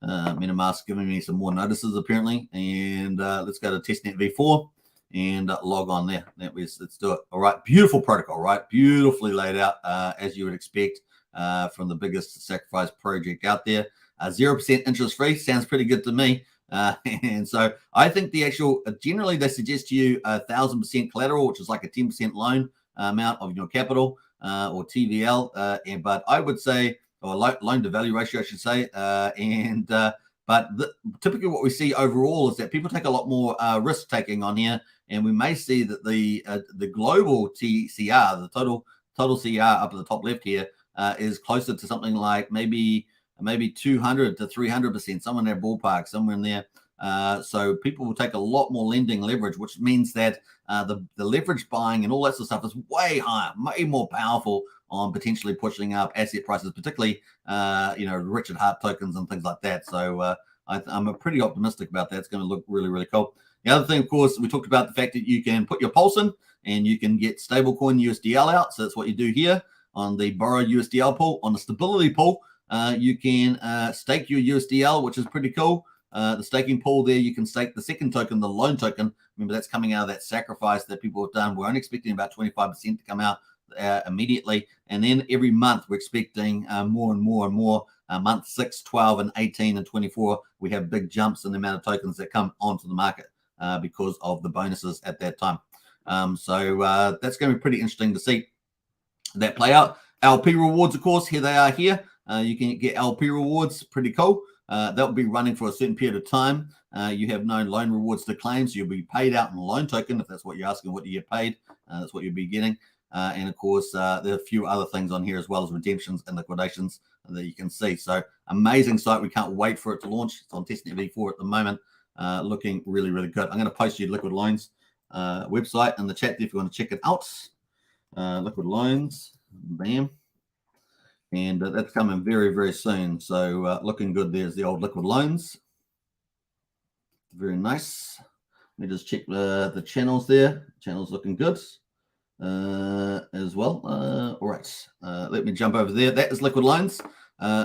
MetaMask giving me some more notices apparently. And let's go to testnet v4 and log on there. Let's do it. All right. Beautiful protocol, right? Beautifully laid out, as you would expect from the biggest sacrifice project out there. 0% interest free sounds pretty good to me. And so I think the actual, generally they suggest to you 1,000% collateral, which is like a 10% loan amount of your capital, or TVL. But I would say, or loan to value ratio, I should say. But typically what we see overall is that people take a lot more risk taking on here. And we may see that the global TCR, the total CR up at the top left here, is closer to something like maybe 200 to 300%, somewhere in that ballpark, somewhere in there. So people will take a lot more lending leverage, which means that the leverage buying and all that sort of stuff is way higher, way more powerful on potentially pushing up asset prices, particularly Richard Heart tokens and things like that. So I'm pretty optimistic about that. It's going to look really cool. The other thing, of course, we talked about the fact that you can put your Pulse in and you can get stablecoin USDL out. So that's what you do here on the borrow USDL pool. On the stability pool, you can stake your USDL, which is pretty cool. The staking pool there, you can stake the second token, the loan token. Remember, that's coming out of that sacrifice that people have done. We're only expecting about 25% to come out immediately. And then every month we're expecting more and more and more. Month 6, 12, and 18 and 24, we have big jumps in the amount of tokens that come onto the market because of the bonuses at that time. So that's going to be pretty interesting to see that play out. LP rewards, of course, here they are here. You can get LP rewards, pretty cool. They'll be running for a certain period of time. You have no loan rewards to claim, so you'll be paid out in a loan token if that's what you're asking. What do you get paid? That's what you'll be getting. And of course, there are a few other things on here as well as redemptions and liquidations that you can see. So amazing site. We can't wait for it to launch. It's on testnet v4 at the moment. Looking really, really good. I'm going to post you Liquid Loans website in the chat if you want to check it out. Liquid Loans, bam. And that's coming very, very soon. So looking good. There's the old Liquid Loans. Very nice. Let me just check the channels there. Channels looking good as well. All right. Let me jump over there. That is Liquid Loans.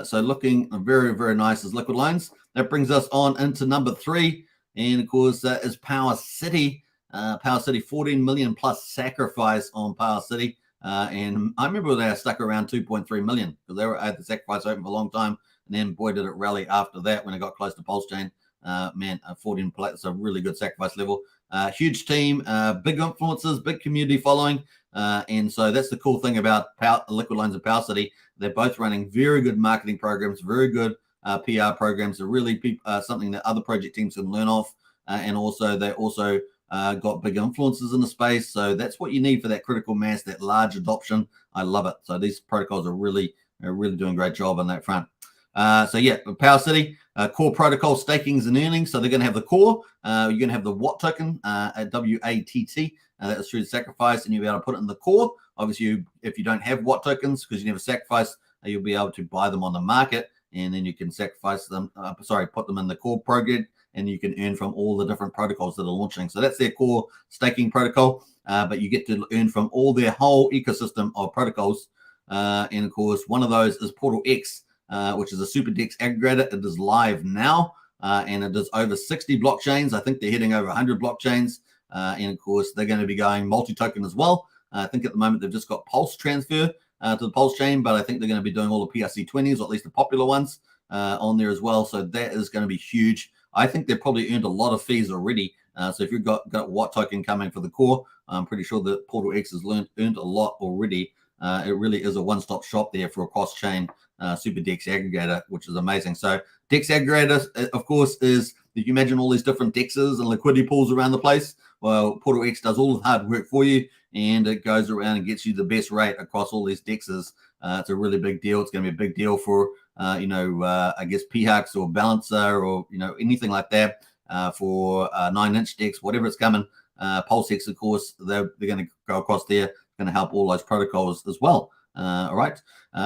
So looking very, very nice as Liquid Loans. That brings us on into number 3. And of course, that is PowerCity. PowerCity, 14 million plus sacrifice on PowerCity. And I remember they stuck around 2.3 million because they were at the sacrifice open for a long time. And then, boy, did it rally after that when it got close to Pulsechain. Man, 14 is a really good sacrifice level. Huge team, big influencers, big community following. And so that's the cool thing about Liquid Loans and PowerCity. They're both running very good marketing programs, very good PR programs. They're really something that other project teams can learn off. And also, they also got big influencers in the space. So that's what you need for that critical mass, that large adoption. I love it. So these protocols are really doing a great job on that front. So yeah, PowerCity, core protocol stakings and earnings. So they're going to have the core. You're going to have the WATT token at WATT. That is through the sacrifice, and you'll be able to put it in the core. Obviously, if you don't have WATT tokens because you never sacrifice, you'll be able to buy them on the market, and then you can sacrifice them. Put them in the core project, and you can earn from all the different protocols that are launching. So that's their core staking protocol, but you get to earn from all their whole ecosystem of protocols. And of course, one of those is Portal X, which is a super DEX aggregator. It is live now, and it is over 60 blockchains. I think they're hitting over 100 blockchains. And of course, they're going to be going multi-token as well. I think at the moment they've just got Pulse transfer to the Pulse chain, but I think they're going to be doing all the PRC20s, or at least the popular ones, on there as well. So that is going to be huge. I think they've probably earned a lot of fees already. So if you've got WATT token coming for the core, I'm pretty sure that Portal X has earned a lot already. It really is a one-stop shop there for a cross-chain super DEX aggregator, which is amazing. So DEX aggregator, of course, is, if you imagine all these different DEXs and liquidity pools around the place, well, Portal X does all the hard work for you, and it goes around and gets you the best rate across all these DEXs. It's a really big deal. It's going to be a big deal for, I guess PHUX or Balancer or, anything like that for 9-inch DEX, whatever it's coming. PulseX, of course, they're going to go across there, going to help all those protocols as well. All right,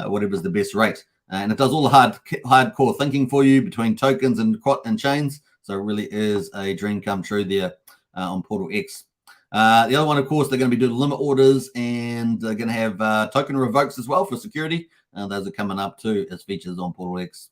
whatever's the best rate. And it does all the hardcore thinking for you between tokens and chains. So it really is a dream come true there on Portal X. The other one, of course, they're going to be doing limit orders, and they're going to have token revokes as well for security. Those are coming up too as features on Portal X.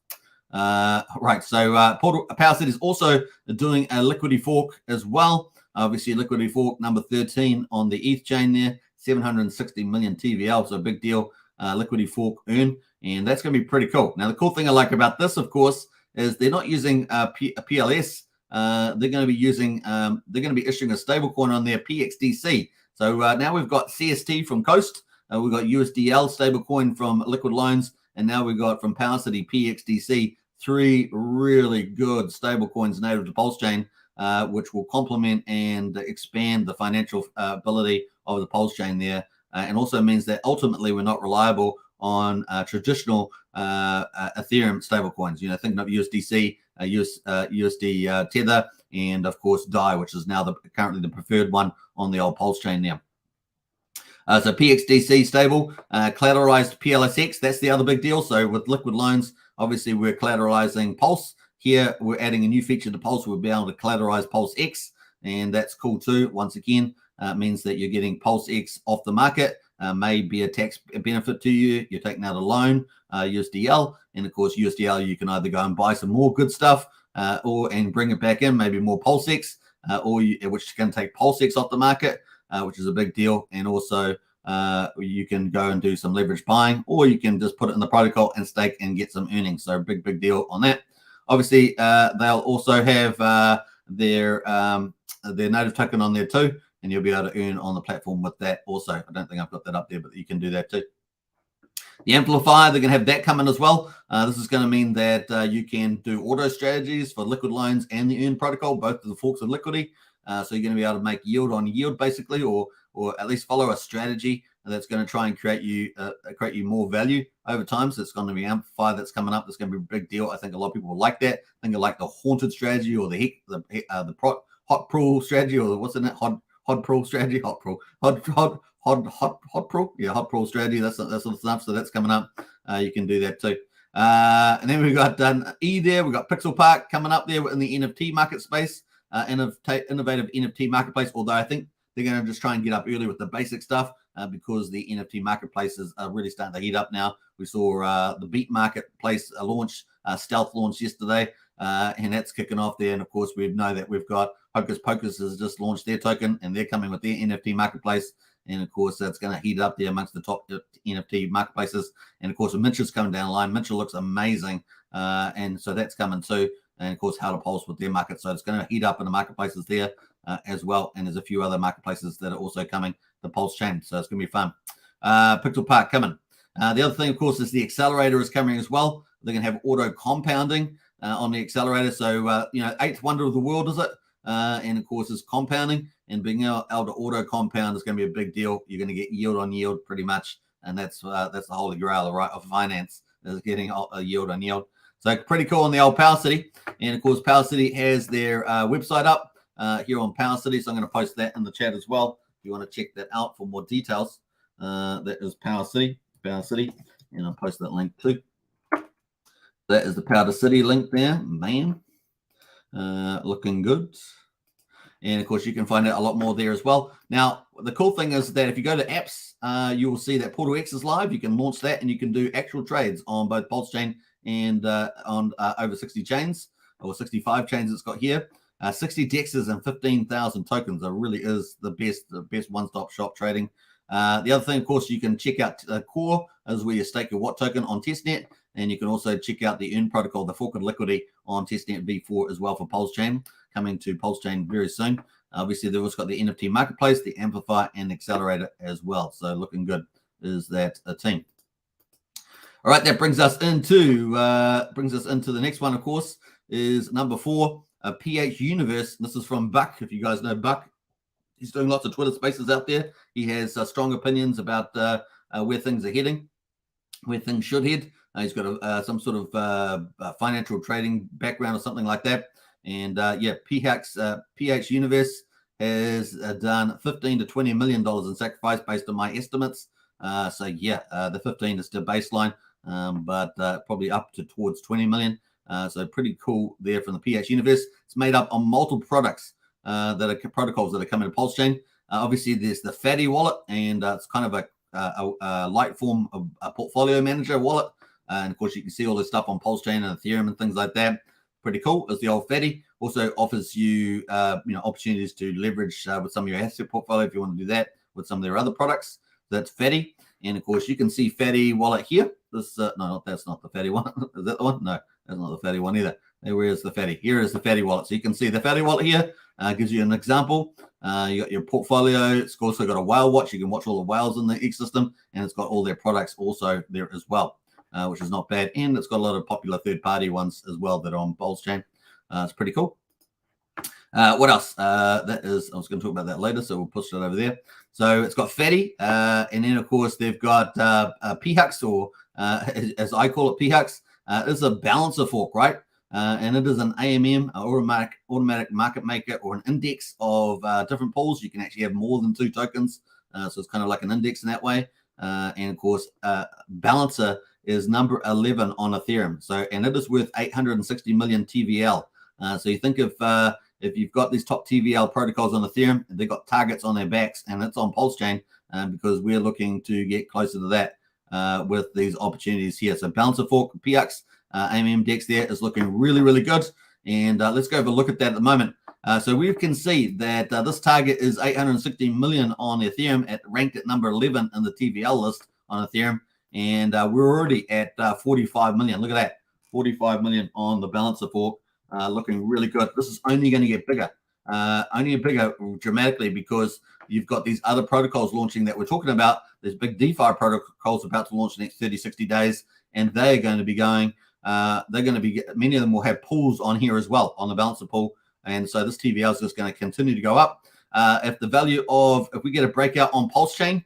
Right, so PowerCity is also doing a liquidity fork as well. Obviously, liquidity fork number 13 on the ETH chain there, 760 million TVL, so a big deal. Liquidity fork earn, and that's going to be pretty cool. Now, the cool thing I like about this, of course, is they're not using PLS. They're going to be using, they're going to be issuing a stablecoin on their PXDC. So now we've got CST from Coast, we've got USDL stablecoin from Liquid Loans, and now we've got from PowerCity PXDC, 3 really good stablecoins native to Pulsechain, which will complement and expand the financial ability of the Pulsechain there, and also means that ultimately we're not reliable on traditional Ethereum stablecoins. Thinking of USDC, USD Tether, and of course DAI, which is now currently the preferred one on the old Pulsechain now. So PXDC stable, collateralized PLSX, that's the other big deal. So with Liquid Loans, obviously we're collateralizing Pulse. Here we're adding a new feature to Pulse. We'll be able to collateralize Pulse X, and that's cool too. Once again, it means that you're getting Pulse X off the market. May be a tax benefit to you. You're taking out a loan, USDL, and of course USDL, you can either go and buy some more good stuff and bring it back in, maybe more PulseX, which can take PulseX off the market, which is a big deal. And also you can go and do some leverage buying, or you can just put it in the protocol and stake and get some earnings. So big deal on that. Obviously, they'll also have their native token on there too, and you'll be able to earn on the platform with that also. I don't think I've got that up there, but you can do that too. The amplifier, they're going to have that coming as well. This is going to mean that you can do auto strategies for liquid loans and the earn protocol, both of the forks of Liquidity. So you're going to be able to make yield on yield basically, or at least follow a strategy that's going to try and create you more value over time. So it's going to be amplifier that's coming up. That's going to be a big deal. I think a lot of people will like that. I think they like the haunted strategy, or the hot pro strategy, or what's in it? Hot pro strategy, hot pro strategy. That's sort of stuff. So that's coming up. You can do that too. And then we've got E there. We've got Pixel Park coming up there in the NFT market space, innovative NFT marketplace. Although I think they're going to just try and get up early with the basic stuff because the NFT marketplaces are really starting to heat up now. We saw the Beat marketplace stealth launch yesterday, and that's kicking off there. And of course, we know that we've got Hocus Pocus has just launched their token, and they're coming with their NFT marketplace. And of course, that's going to heat up there amongst the top NFT marketplaces. And of course, Mintra's coming down the line. Mintra looks amazing, and so that's coming too. And of course, How to Pulse with their market. So it's going to heat up in the marketplaces there as well. And there's a few other marketplaces that are also coming, the Pulsechain. So it's going to be fun. Pixel Park coming. The other thing, of course, is the accelerator is coming as well. They're going to have auto compounding on the accelerator. So, eighth wonder of the world, is it? And of course, it's compounding, and being able to auto compound is going to be a big deal. You're going to get yield on yield pretty much. And that's the holy grail, right, of finance, is getting a yield on yield. So pretty cool on the old PowerCity. And of course, PowerCity has their website up here on PowerCity. So I'm going to post that in the chat as well if you want to check that out for more details. That is PowerCity, and I'll post that link too. That is the PowerCity link there, man. Looking good. And of course, you can find out a lot more there as well. Now, the cool thing is that if you go to apps, you will see that Portal X is live. You can launch that, and you can do actual trades on both Pulsechain and on over 60 chains, or 65 chains it's got here. 60 dexes and 15,000 tokens. It really is the best one-stop shop trading. The other thing, of course, you can check out Core, is where you stake your Watt token on testnet. And you can also check out the Earn protocol, the fork of Liquidity on testnet v4 as well for Pulsechain, coming to Pulsechain very soon. Obviously, they've also got the NFT marketplace, the amplifier, and accelerator as well. So looking good is that a team. All right, that brings us into the next one. Of course, is number 4, PH Universe. This is from Buck. If you guys know Buck, he's doing lots of Twitter Spaces out there. He has strong opinions about where things are heading, where things should head. He's got some sort of financial trading background or something like that. And PH Universe has done $15 to $20 million in sacrifice based on my estimates. The 15 is still baseline, but probably up towards 20 million. So pretty cool there from the PH Universe. It's made up on multiple products that are protocols that are coming to Pulsechain. Obviously, there's the Fatty wallet, and it's kind of a light form of a portfolio manager wallet. And of course, you can see all this stuff on Pulsechain and Ethereum and things like that. Pretty cool. As the old Fatty also offers you, opportunities to leverage with some of your asset portfolio if you want to do that with some of their other products. That's Fatty, and of course, you can see Fatty wallet here. This that's not the Fatty one. Is that the one? No, that's not the Fatty one either. Where is the Fatty? Here is the Fatty wallet. So you can see the Fatty wallet here. Gives you an example. You got your portfolio. It's also got a whale watch. You can watch all the whales in the ecosystem, and it's got all their products also there as well. Which is not bad. And it's got a lot of popular third-party ones as well that are on Pulsechain. It's pretty cool. What else? I was going to talk about that later, so we'll push it over there. So it's got Fatty, and then, of course, they've got PHUX, or as I call it, PHUX. It's a balancer fork, right? And it is an AMM, automatic market maker, or an index of different pools. You can actually have more than 2 tokens. So it's kind of like an index in that way. And, of course, balancer is number 11 on Ethereum. So, and it is worth 860 million TVL. So you think if you've got these top TVL protocols on Ethereum, they've got targets on their backs, and it's on Pulsechain because we're looking to get closer to that with these opportunities here. So balancer fork, PX, AMM Dex there is looking really, really good. And let's go have a look at that at the moment. So we can see that this target is 860 million on Ethereum, ranked at number 11 in the TVL list on Ethereum. And we're already at 45 million. Look at that, 45 million on the balancer fork, looking really good. This is only going to get bigger, dramatically, because you've got these other protocols launching that we're talking about. There's big DeFi protocols about to launch the next 30, 60 days, and they're going to be going, many of them will have pools on here as well, on the balancer pool. And so this TVL is just going to continue to go up. If we get a breakout on Pulsechain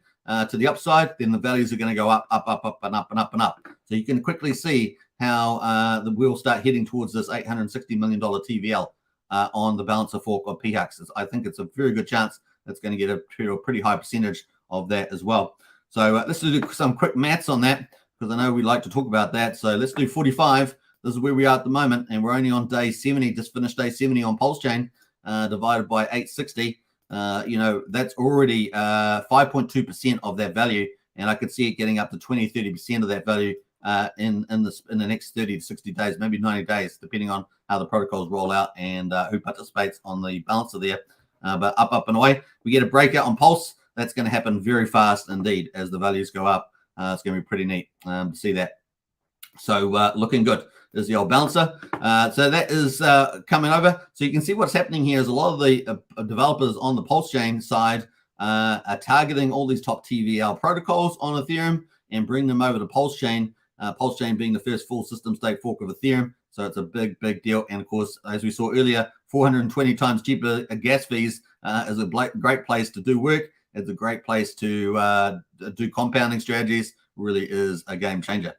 to the upside, then the values are going to go up, up, up, up, and up, and up, and up. So you can quickly see how we'll start heading towards this $860 million TVL on the balancer fork of PHUX. I think it's a very good chance that's going to get a pretty high percentage of that as well. So let's do some quick maths on that, because I know we like to talk about that. So let's do 45. This is where we are at the moment, and we're only on day 70, just finished day 70 on Pulsechain, divided by 860. That's already 5.2% of that value, and I could see it getting up to 20-30% of that value in the next 30 to 60 days, maybe 90 days, depending on how the protocols roll out and who participates on the balancer there. But up and away. We get a breakout on Pulse. That's going to happen very fast indeed as the values go up. It's going to be pretty neat to see that. So looking good. There's the old balancer. So that is coming over. So you can see what's happening here is a lot of the developers on the Pulsechain side are targeting all these top TVL protocols on Ethereum and bring them over to Pulsechain. Pulsechain being the first full system state fork of Ethereum. So it's a big, big deal. And of course, as we saw earlier, 420 times cheaper gas fees is a great place to do work. It's a great place to do compounding strategies. Really is a game changer.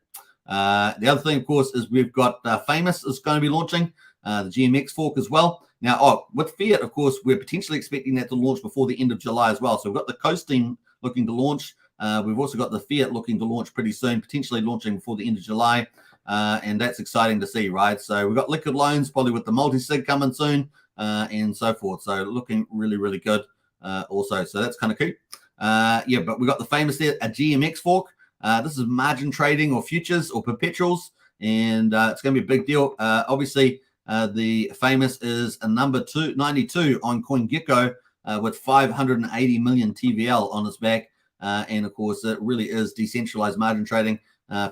The other thing, of course, is we've got Famous is going to be launching the GMX fork as well. Now, with Fiat, of course, we're potentially expecting that to launch before the end of July as well. So we've got the Coasting looking to launch. We've also got the Fiat looking to launch pretty soon, potentially launching before the end of July. And that's exciting to see, right? So we've got liquid loans, probably with the multi-sig coming soon, and so forth. So looking really, really good also. So that's kind of cool. But we've got the Famous there, a GMX fork. This is margin trading or futures or perpetuals, and it's going to be a big deal. Obviously, the Famous is a number 92 on CoinGecko with 580 million TVL on its back. And of course, it really is decentralized margin trading,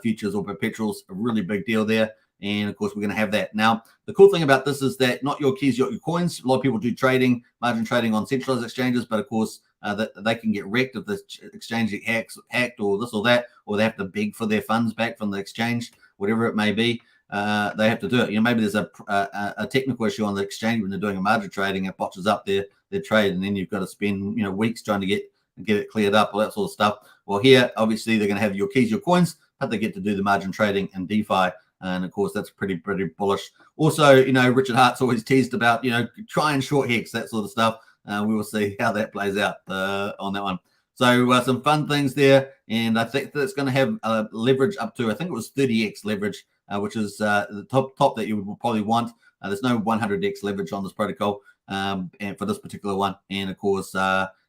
futures or perpetuals, a really big deal there. And of course, we're going to have that. Now, the cool thing about this is that not your keys, your coins. A lot of people do trading, margin trading on centralized exchanges, but of course, that they can get wrecked if the exchange gets hacked or this or that, or they have to beg for their funds back from the exchange, whatever it may be. They have to do it. Maybe there's a technical issue on the exchange when they're doing a margin trading, it botches up their trade, and then you've got to spend weeks trying to get it cleared up, all that sort of stuff. Well, here, obviously, they're going to have your keys, your coins, but they get to do the margin trading and DeFi. And of course, that's pretty bullish. Also, Richard Hart's always teased about, try and short Hex, that sort of stuff. We will see how that plays out on that one. So some fun things there. And I think that's going to have leverage up to, I think it was 30x leverage, which is the top that you would probably want. There's no 100x leverage on this protocol and for this particular one. And of course,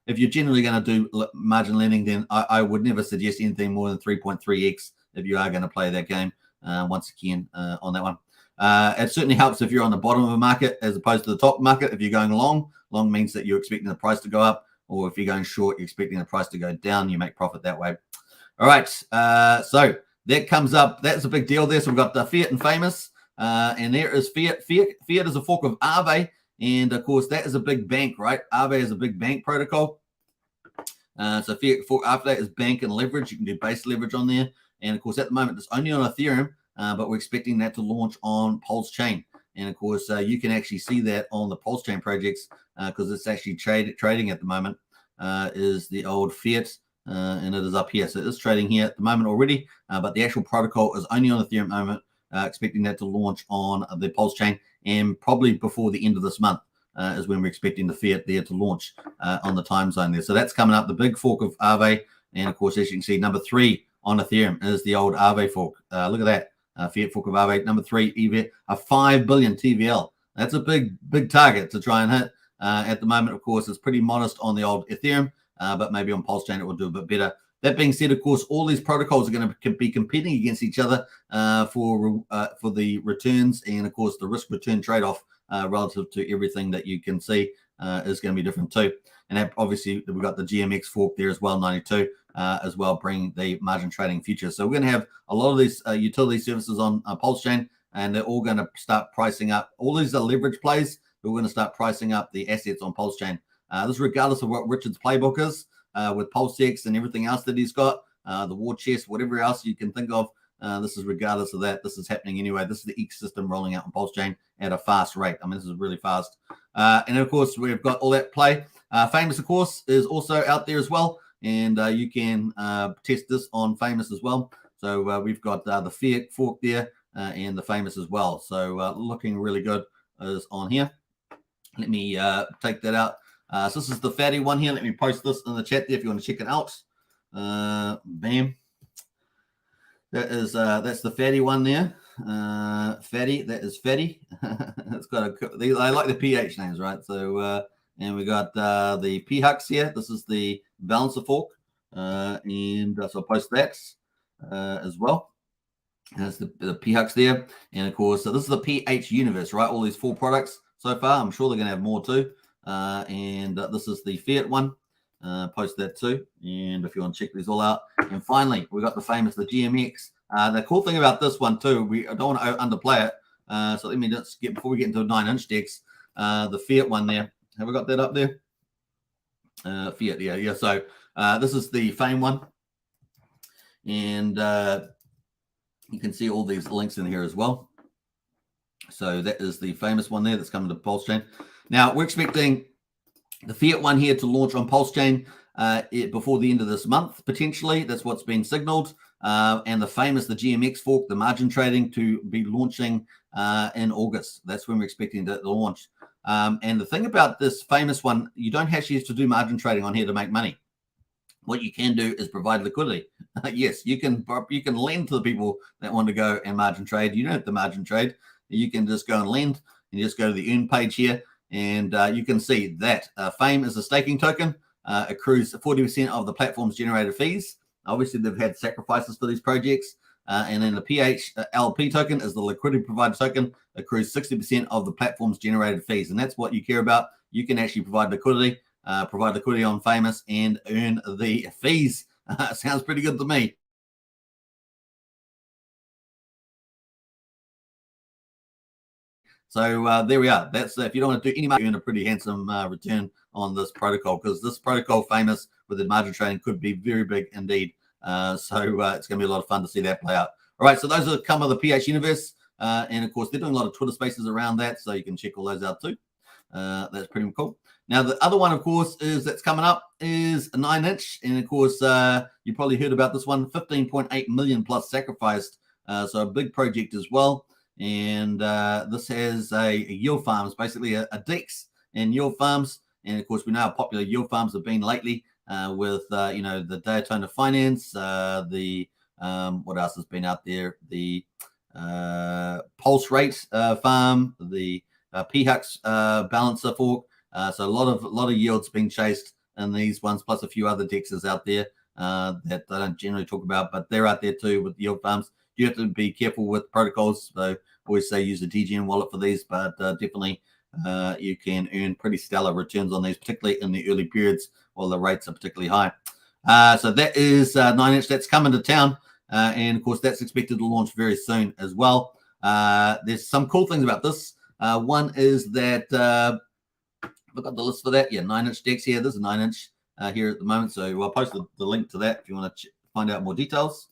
if you're generally going to do margin lending, then I would never suggest anything more than 3.3x if you are going to play that game. Once again, on that one. It certainly helps if you're on the bottom of a market as opposed to the top market. If you're going long means that you're expecting the price to go up, or if you're going short, you're expecting the price to go down. You make profit that way. All right. So that comes up. That's a big deal there. So we've got the Fiat and Famous, and there is Fiat. Fiat is a fork of Aave, and of course that is a big bank, right? Aave is a big bank protocol. So Fiat fork after that is bank and leverage. You can do base leverage on there. And of course, at the moment, it's only on Ethereum, but we're expecting that to launch on Pulsechain. And of course, you can actually see that on the Pulsechain projects because it's actually trading at the moment, is the old Fiat, and it is up here. So it is trading here at the moment already, but the actual protocol is only on Ethereum at the moment, expecting that to launch on the Pulsechain, and probably before the end of this month is when we're expecting the Fiat there to launch on the time zone there. So that's coming up, the big fork of Aave. And of course, as you can see, number 3 on Ethereum is the old Aave fork. Look at that. Fiat fork of Aave, number 3, EV, a 5 billion TVL. That's a big target to try and hit. At the moment, of course, it's pretty modest on the old Ethereum, but maybe on Pulsechain it will do a bit better. That being said, of course, all these protocols are going to be competing against each other for the returns and, of course, the risk-return trade-off relative to everything that you can see is going to be different too. And obviously, we've got the GMX fork there as well, 92, as well, bringing the margin trading future. So we're going to have a lot of these utility services on Pulsechain, and they're all going to start pricing up. All these are leverage plays. We're going to start pricing up the assets on Pulsechain. This is regardless of what Richard's playbook is, with PulseX and everything else that he's got, the war chest, whatever else you can think of. This is regardless of that. This is happening anyway. This is the ecosystem rolling out on Pulsechain at a fast rate. I mean, this is really fast. And of course, we've got all that play. Famous, of course, is also out there as well. And you can test this on Famous as well. So we've got the Fiat fork there and the Famous as well. So looking really good is on here. Let me take that out. So this is the fatty one here. Let me post this in the chat there if you want to check it out. Bam. That's the fatty one there. Fatty, that is fatty. It's got I like the PH names, right? So and we got the PHUX here. This is the balancer fork, and so I'll post that as well. That's the PHUX there, and of course, so this is the PH universe, right? All these 4 products so far. I'm sure they're going to have more too. And this is the Fiat one. Post that too. And if you want to check these all out. And finally, we got the Famous, the GMX. The cool thing about this one too, we don't want to underplay it. So let me just get, before we get into 9-inch decks, the Fiat one there. Have we got that up there? Fiat, yeah. So this is the Fame one. And you can see all these links in here as well. So that is the Famous one there that's coming to Pulsechain. Now, we're expecting the Fiat one here to launch on Pulsechain before the end of this month, potentially. That's what's been signaled. And the Famous, the GMX fork, the margin trading, to be launching in August. That's when we're expecting to launch. And the thing about this Famous one, you don't actually have to do margin trading on here to make money. What you can do is provide liquidity. Yes, you can lend to the people that want to go and margin trade. You don't have to margin trade. You can just go and lend, and just go to the earn page here, and you can see that Fame is a staking token, accrues 40% of the platform's generated fees. Obviously, they've had sacrifices for these projects. And then the PHLP token is the liquidity provider token, accrues 60% of the platform's generated fees. And that's what you care about. You can actually provide liquidity on Famous and earn the fees. Sounds pretty good to me. So there we are. That's if you don't want to do any money, earn a pretty handsome return on this protocol, because this protocol, Famous, with the margin trading, could be very big indeed. So it's going to be a lot of fun to see that play out. All right, so those are some of the PH universe. And of course, they're doing a lot of Twitter spaces around that, so you can check all those out too. That's pretty cool. Now, the other one, of course, that's coming up is a 9-inch. And of course, you probably heard about this one, 15.8 million plus sacrificed. So a big project as well. And this has a yield farms, basically a DEX and yield farms. And of course, we know how popular yield farms have been lately with, the Daytona Finance, what else has been out there? The Pulse Rate farm, the PHUX balancer fork. So a lot of yields being chased in these ones, plus a few other DEXs out there that I don't generally talk about, but they're out there too with yield farms. You have to be careful with protocols. So always say use a DGN wallet for these, but definitely you can earn pretty stellar returns on these, particularly in the early periods while the rates are particularly high. So that is 9-inch. That's coming to town. And of course, that's expected to launch very soon as well. There's some cool things about this. One is that I've got the list for that. Yeah, 9-inch DEX here. There's a 9-inch here at the moment. So I'll post the link to that if you want to find out more details.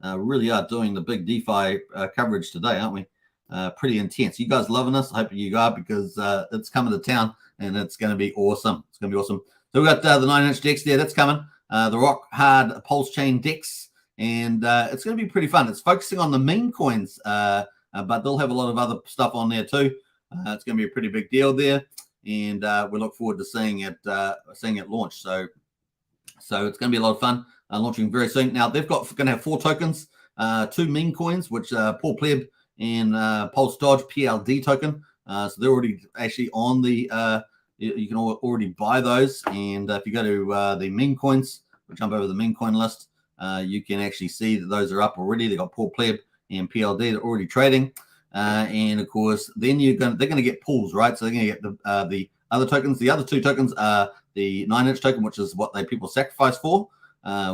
Really are doing the big DeFi coverage today, aren't we? Pretty intense. You guys loving this? I hope you are, because it's coming to town and it's going to be awesome. It's going to be awesome. So we've got the 9-inch DEX there. That's coming. The Rock Hard Pulsechain DEX. And it's going to be pretty fun. It's focusing on the meme coins, but they'll have a lot of other stuff on there too. It's going to be a pretty big deal there. And we look forward to seeing it launch. So it's going to be a lot of fun. Launching very soon. Now they've going to have 4 tokens, 2 meme coins, which Paul Pleb and Pulse Dodge PLD token. So they're already actually on the. You can already buy those, and if you go to the meme coins, we'll jump over the meme coin list. You can actually see that those are up already. They got Paul Pleb and PLD. They're already trading. and of course, then they're going to get pools, right? So they're going to get the other tokens. The other two tokens are the 9-inch token, which is what people sacrifice for,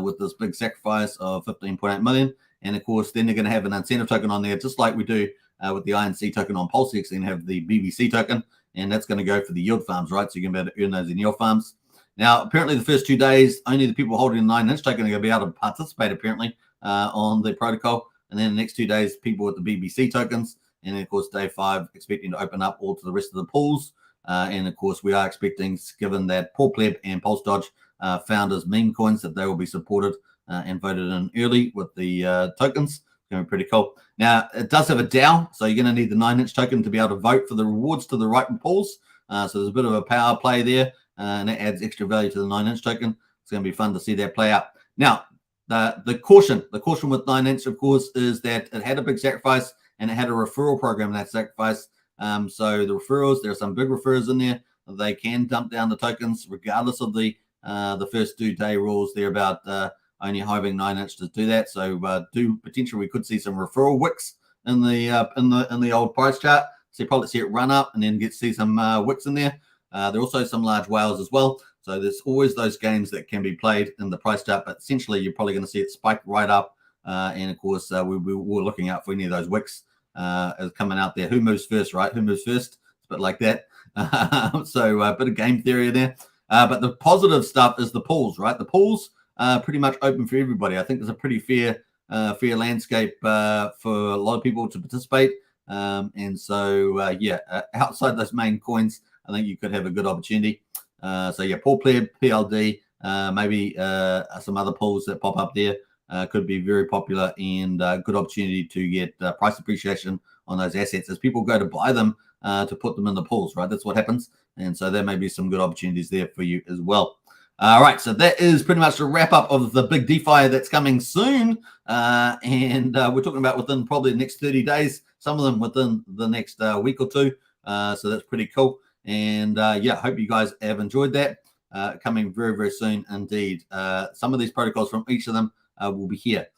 with this big sacrifice of 15.8 million. And of course, then they're going to have an incentive token on there, just like we do with the INC token on Pulsechain. Then have the BBC token, and that's going to go for the yield farms, right? So you're going to be able to earn those in yield farms. Now, apparently, the first 2 days, only the people holding the 9-inch token are going to be able to participate, apparently, on the protocol. And then the next 2 days, people with the BBC tokens. And then, of course, day 5, expecting to open up all to the rest of the pools. And, of course, we are expecting, given that Paul Pleb and Pulse Dodge founders meme coins, that they will be supported and voted in early with the tokens. It's going to be pretty cool. Now, it does have a DAO, so you're going to need the 9-inch token to be able to vote for the rewards to the right pools. So there's a bit of a power play there. And it adds extra value to the 9-inch token. It's going to be fun to see that play out. Now, the caution with 9-inch, of course, is that it had a big sacrifice and it had a referral program in that sacrifice. So the referrals, there are some big referrals in there. They can dump down the tokens regardless of the first 2-day rules. They're about only having 9-inch to do that. So potentially we could see some referral wicks in the old price chart. So you probably see it run up and then see some wicks in there. There are also some large whales as well. So there's always those games that can be played in the price chart, but essentially you're probably going to see it spike right up. And of course, we're looking out for any of those wicks as coming out there. Who moves first, right? Who moves first? It's a bit like that. So a bit of game theory there. But the positive stuff is the pools, right? The pools are pretty much open for everybody. I think there's a pretty fair landscape for a lot of people to participate. And so, outside those main coins, I think you could have a good opportunity. So yeah, Paul Pleb, PLD, maybe some other pools that pop up there could be very popular and good opportunity to get price appreciation on those assets as people go to buy them to put them in the pools, right? That's what happens. And so there may be some good opportunities there for you as well. All right, so that is pretty much the wrap up of the big DeFi that's coming soon. And we're talking about within probably the next 30 days, some of them within the next week or two. So that's pretty cool. And hope you guys have enjoyed that. Coming very, very soon indeed. Some of these protocols from each of them will be here.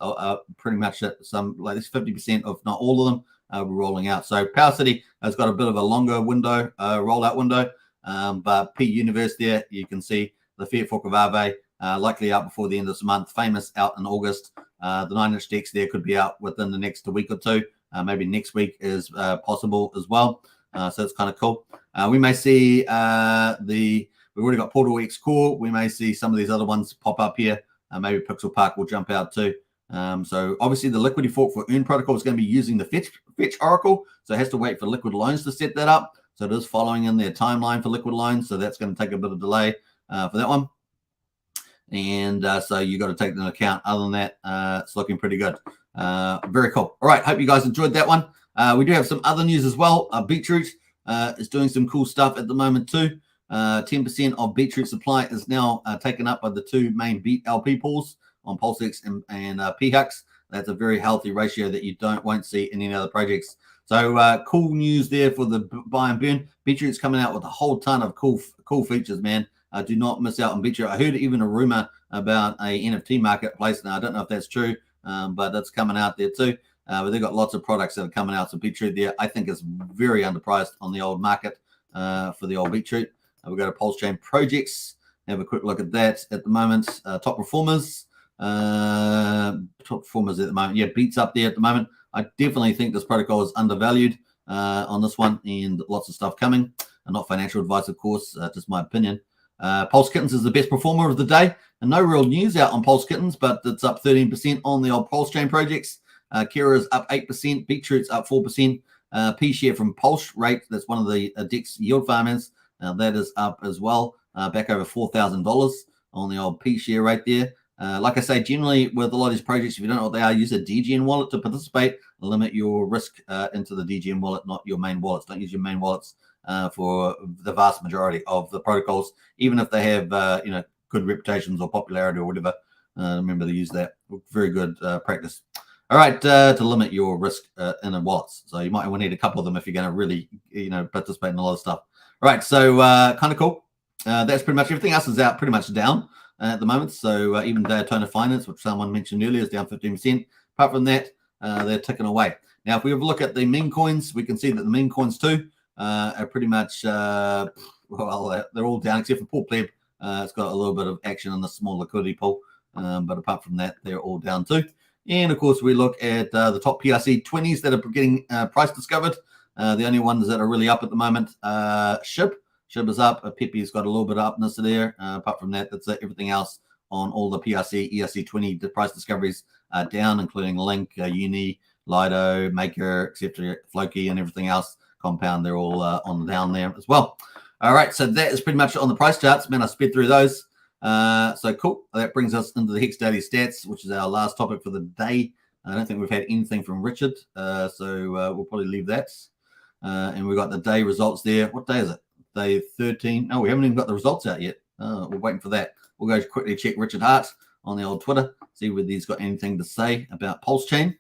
Pretty much some, like this 50%, if not all of them, we're rolling out. So PowerCity has got a bit of a longer window, rollout window. But P Universe there, you can see the Fiat Fork of Aave, likely out before the end of this month. Famous out in August. The 9-inch decks there could be out within the next week or two. Maybe next week is possible as well. So it's kind of cool. We may see we've already got Portal X Core. We may see some of these other ones pop up here. Maybe Pixel Park will jump out too. So obviously the Liquidity Fork for Earn protocol is going to be using the Fetch Oracle. So it has to wait for Liquid Loans to set that up. So it is following in their timeline for Liquid Loans. So that's going to take a bit of delay for that one. And so you got to take that into account. Other than that, it's looking pretty good. Very cool. All right. Hope you guys enjoyed that one. We do have some other news as well. Beetroot is doing some cool stuff at the moment too. 10% of Beetroot supply is now taken up by the two main LP pools on PulseX and PHUX. That's a very healthy ratio that you won't see in any other projects. So cool news there for the buy and burn. Beetroot's coming out with a whole ton of cool features, man. Do not miss out on Beetroot. I heard even a rumor about a NFT marketplace. Now I don't know if that's true, but that's coming out there too. But they've got lots of products that are coming out. So Beetroot there, I think, is very underpriced on the old market for the old Beetroot. We'll go to Pulsechain projects. Have a quick look at that at the moment. Top performers at the moment. Yeah, Beats up there at the moment. I definitely think this protocol is undervalued on this one, and lots of stuff coming. And not financial advice, of course, just my opinion. Pulse Kittens is the best performer of the day. And no real news out on Pulse Kittens, but it's up 13% on the old Pulsechain projects. Kira's up 8%. Beetroot's up 4%. P-share from Pulse Rate, that's one of the DEX yield farmers. That is up as well, back over $4,000 on the old P-share rate there. Like I say, generally with a lot of these projects, if you don't know what they are, use a DGN wallet to participate. Limit your risk into the DGN wallet, not your main wallets. Don't use your main wallets for the vast majority of the protocols, even if they have good reputations or popularity or whatever. Remember to use that. Very good practice. All right, to limit your risk in the wallets. So you might need a couple of them if you're going to really participate in a lot of stuff. All right, so kind of cool. That's pretty much everything else is out pretty much down at the moment. So even Daytona Finance, which someone mentioned earlier, is down 15%. Apart from that, they're ticking away. Now, if we have a look at the meme coins, we can see that the meme coins too are pretty much, well, they're all down except for Poor Pleb. It's got a little bit of action in the small liquidity pool. But apart from that, they're all down too. And of course, we look at the top PRC 20s that are getting price discovered. The only ones that are really up at the moment, SHIB. SHIB is up. Pepe's got a little bit of upness there. Apart from that, that's everything else on all the PRC, ERC 20 price discoveries down, including Link, Uni, Lido, Maker, etc., Floki, and everything else. Compound, they're all on the down there as well. All right, so that is pretty much on the price charts. Man, I sped through those. So cool. That brings us into the Hex Daily Stats, which is our last topic for the day. I don't think we've had anything from Richard, so we'll probably leave that. And we've got the day results there. What day is it? Day 13. Oh, we haven't even got the results out yet. We're waiting for that. We'll go quickly check Richard Hart on the old Twitter, see whether he's got anything to say about Pulsechain.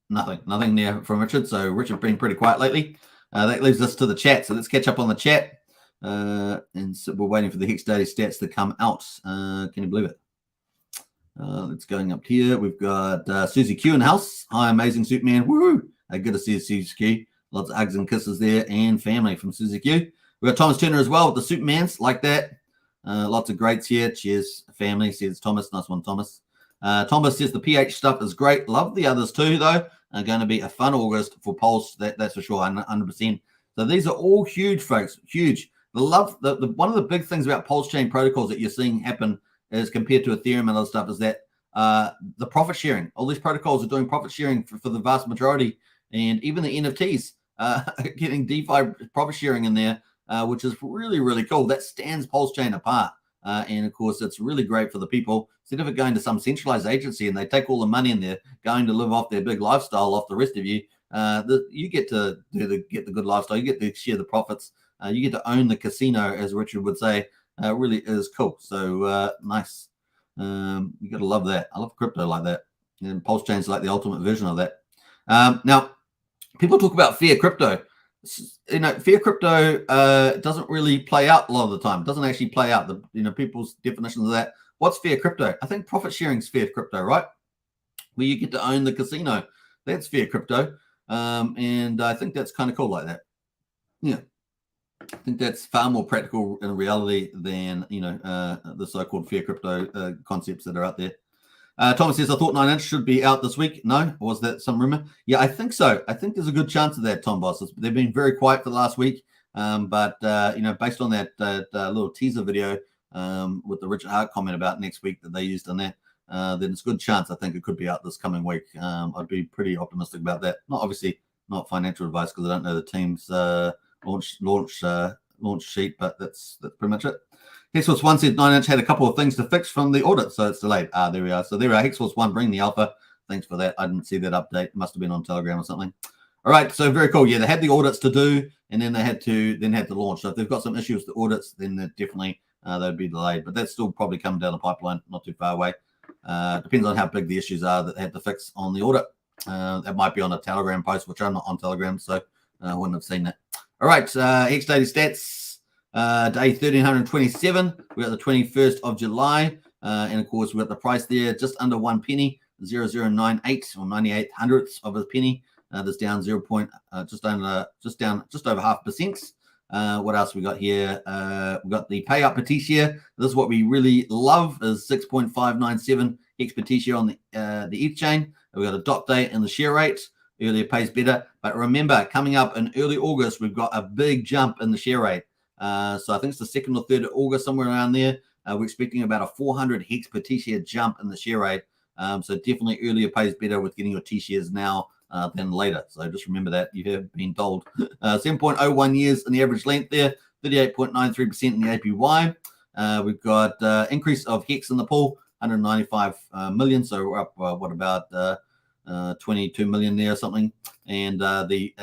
Nothing there from Richard. So Richard been pretty quiet lately. That leaves us to the chat. So let's catch up on the chat. And so we're waiting for the Hex Daily Stats to come out. Can you believe it? It's going up here. We've got Susie Q in the house. Hi, amazing Superman. Woo! Good to see you, Susie Q. Lots of hugs and kisses there, and family from Susie Q. We've got Thomas Turner as well with the Supermans, like that. Lots of greats here. Cheers, family, says Thomas. Nice one, Thomas. Thomas says the PH stuff is great. Love the others too, though. Going to be a fun August for Pulse, that's for sure, 100%. So these are all huge, folks, huge. One of the big things about Pulsechain protocols that you're seeing happen is compared to Ethereum and other stuff is that the profit sharing. All these protocols are doing profit sharing for the vast majority, and even the NFTs getting DeFi profit sharing in there, which is really, really cool. That stands Pulsechain apart. And of course, it's really great for the people. Instead of it going to some centralized agency and they take all the money and they're going to live off their big lifestyle off the rest of you, you get to get the good lifestyle. You get to share the profits. You get to own the casino, as Richard would say. Really is cool. So nice. You got to love that. I love crypto like that. And Pulsechain is like the ultimate version of that. Now, people talk about fiat crypto. Fiat crypto doesn't really play out a lot of the time. It doesn't actually play out. People's definitions of that. What's fiat crypto? I think profit sharing is fiat crypto, right? Where you get to own the casino. That's fiat crypto. And I think that's kind of cool like that. Yeah. I think that's far more practical in reality than, the so-called fiat crypto concepts that are out there. Thomas says, I thought 9-inch should be out this week. No? Was that some rumor? Yeah, I think so. I think there's a good chance of that, Tom Boss. They've been very quiet for the last week. But based on that little teaser video with the Richard Hart comment about next week that they used on that, then it's a good chance I think it could be out this coming week. I'd be pretty optimistic about that. Not financial advice because I don't know the team's launch sheet, but that's pretty much it. Hexforce 1 said 9-inch had a couple of things to fix from the audit, so it's delayed. There we are. So there we are. Hexforce 1 bring the alpha. Thanks for that. I didn't see that update. It must have been on Telegram or something. All right, so very cool. Yeah, they had the audits to do, and then they had to launch. So if they've got some issues with the audits, then they're definitely they'd be delayed. But that's still probably coming down the pipeline, not too far away. Depends on how big the issues are that they had to fix on the audit. That might be on a Telegram post, which I'm not on Telegram, so I wouldn't have seen that. All right, Hex Daily Stats. Day 1327. We got the 21st of July, and of course we got the price there just under 1 penny, 0098 or 98 hundredths of a penny. That's down just over 0.5%. What else we got here? We got the payout per T-share. This is what we really love is 6.597 Hex per T-share on the ETH chain. We got a dot date and the share rate. Earlier pays better, but remember, coming up in early August, we've got a big jump in the share rate. So I think it's the 2nd or 3rd of August, somewhere around there. We're expecting about a 400 Hex per T-share jump in the share rate. So definitely earlier pays better with getting your T-shares now than later. So just remember that you have been told. 7.01 years in the average length there, 38.93% in the APY. We've got increase of Hex in the pool, 195 million. So we're up, about 22 million there or something. And the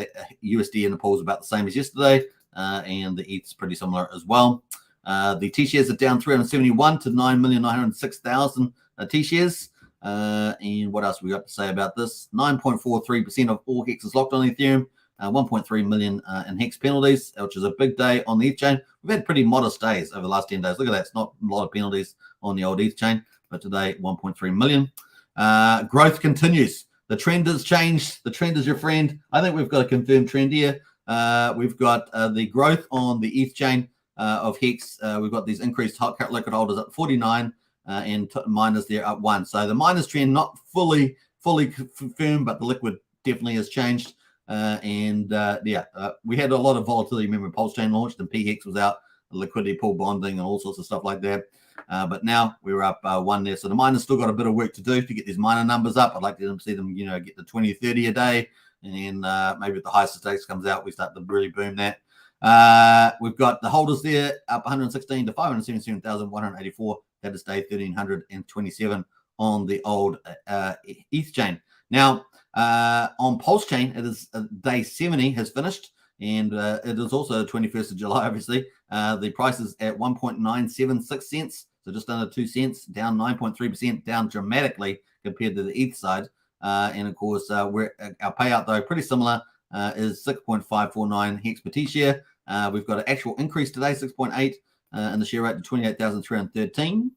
USD in the pool is about the same as yesterday. And the ETH's pretty similar as well. The T-shares are down 371 to 9,906,000 T-shares. And what else we got to say about this? 9.43% of all Hex is locked on Ethereum. 1.3 million in Hex penalties, which is a big day on the ETH chain. We've had pretty modest days over the last 10 days. Look at that. It's not a lot of penalties on the old ETH chain. But today, 1.3 million. Growth continues. The trend has changed. The trend is your friend. I think we've got a confirmed trend here. We've got the growth on the ETH chain of Hex. We've got these increased liquid holders up 49 and miners there up 1. So the miners trend not fully confirmed, but the liquid definitely has changed. We had a lot of volatility. Remember, Pulsechain launched and PHEX was out, liquidity pool bonding and all sorts of stuff like that. But now we're up 1 there. So the miners still got a bit of work to do to get these miner numbers up. I'd like to see them, get the 20, 30 a day. And then maybe if the highest stakes comes out, we start to really boom that. We've got the holders there up 116 to 577,184. That is day 1327 on the old ETH chain. Now, on Pulsechain, it is day 70 has finished. And it is also the 21st of July, obviously. The price is at 1.976 cents, so just under 2 cents, down 9.3%, down dramatically compared to the ETH side. And of course, our payout, though, pretty similar, is 6.549 Hex per T-share. We've got an actual increase today, 6.8, and the share rate to 28,313.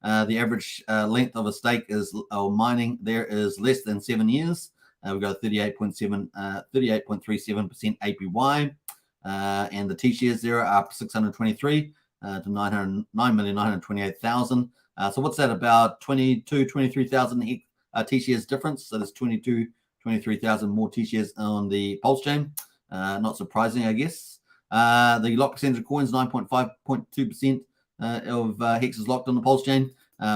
The average length of a stake is, or mining there, is less than 7 years. We've got 38.37% APY. And the T-shares there are up 623 to 9,928,000. So what's that, about 23,000 T-shares difference? So there's 23,000 more T-shares on the Pulsechain. Not surprising, I guess. The lock percentage of coins, 9.5.2% of Hex is locked on the Pulsechain.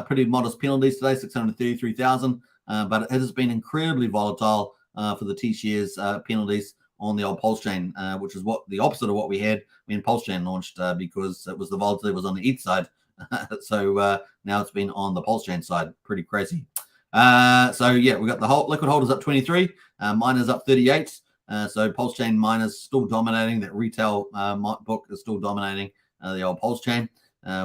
Pretty modest penalties today, 633,000. But it has been incredibly volatile for the T-shares penalties on the old Pulsechain, which is the opposite of what we had when Pulsechain launched, because it was the volatility was on the ETH side. So now it's been on the Pulsechain side. Pretty crazy. So yeah, we got the whole liquid holders up 23, miners up 38. So Pulsechain miners still dominating. That retail book is still dominating the old Pulsechain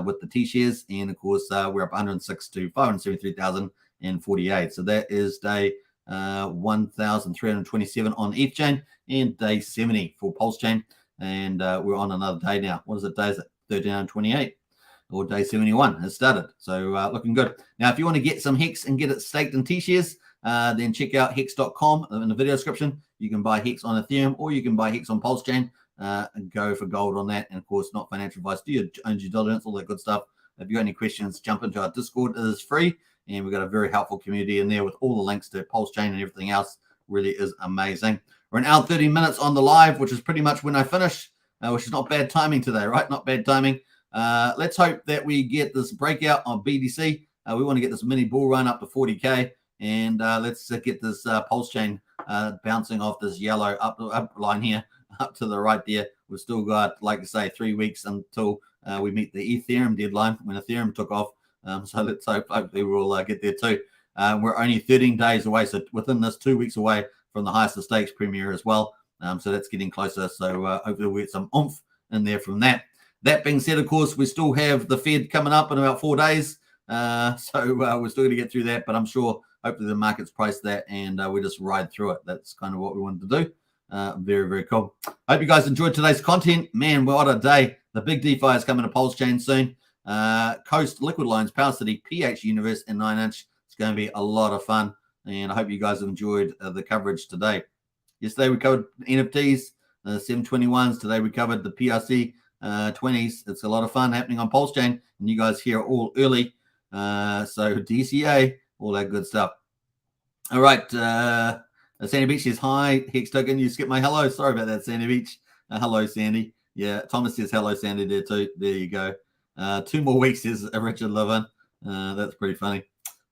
with the T-shares. And of course, we're up 106 to 573,048. So that is day 1,327 on ETH chain and day 70 for Pulsechain. And we're on another day now. What is it? Day is it 1328 or day 71 has started. So looking good. Now, if you want to get some Hex and get it staked in T-shares, then check out hex.com in the video description. You can buy Hex on Ethereum or you can buy Hex on Pulsechain and go for gold on that. And of course, not financial advice. Do your own due diligence, all that good stuff. If you got any questions, jump into our Discord. It is free. And we've got a very helpful community in there with all the links to Pulsechain and everything else. Really is amazing. We're an hour and 30 minutes on the live, which is pretty much when I finish, which is not bad timing today, right? Not bad timing. Let's hope that we get this breakout on BTC. We want to get this mini bull run up to 40K. And let's get this Pulsechain bouncing off this yellow up line here, up to the right there. We've still got, like I say, 3 weeks until we meet the Ethereum deadline when Ethereum took off. So let's hope hopefully we'll get there too. We're only 13 days away, so within this 2 weeks away from the highest of stakes premiere as well. So that's getting closer. So hopefully we'll get some oomph in there from that. That being said, of course, we still have the Fed coming up in about 4 days. So we're still going to get through that, but I'm sure hopefully the market's priced that and we just ride through it. That's kind of what we wanted to do. Very, very cool. Hope you guys enjoyed today's content. Man, what a day. The big DeFi is coming to Pulsechain soon. Coast, Liquid Loans, PowerCity, PH Universe, and 9inch. It's going to be a lot of fun, and I hope you guys have enjoyed the coverage today. Yesterday we covered NFTs, 721s. Today we covered the PRC 20s. It's a lot of fun happening on Pulsechain, and you guys here all early. So DCA, all that good stuff. All right, Sandy Beach says hi. Hex Token, you skipped my hello. Sorry about that, Sandy Beach. Hello, Sandy. Yeah, Thomas says hello, Sandy there too. There you go. 2 more weeks is Richard Levin. That's pretty funny.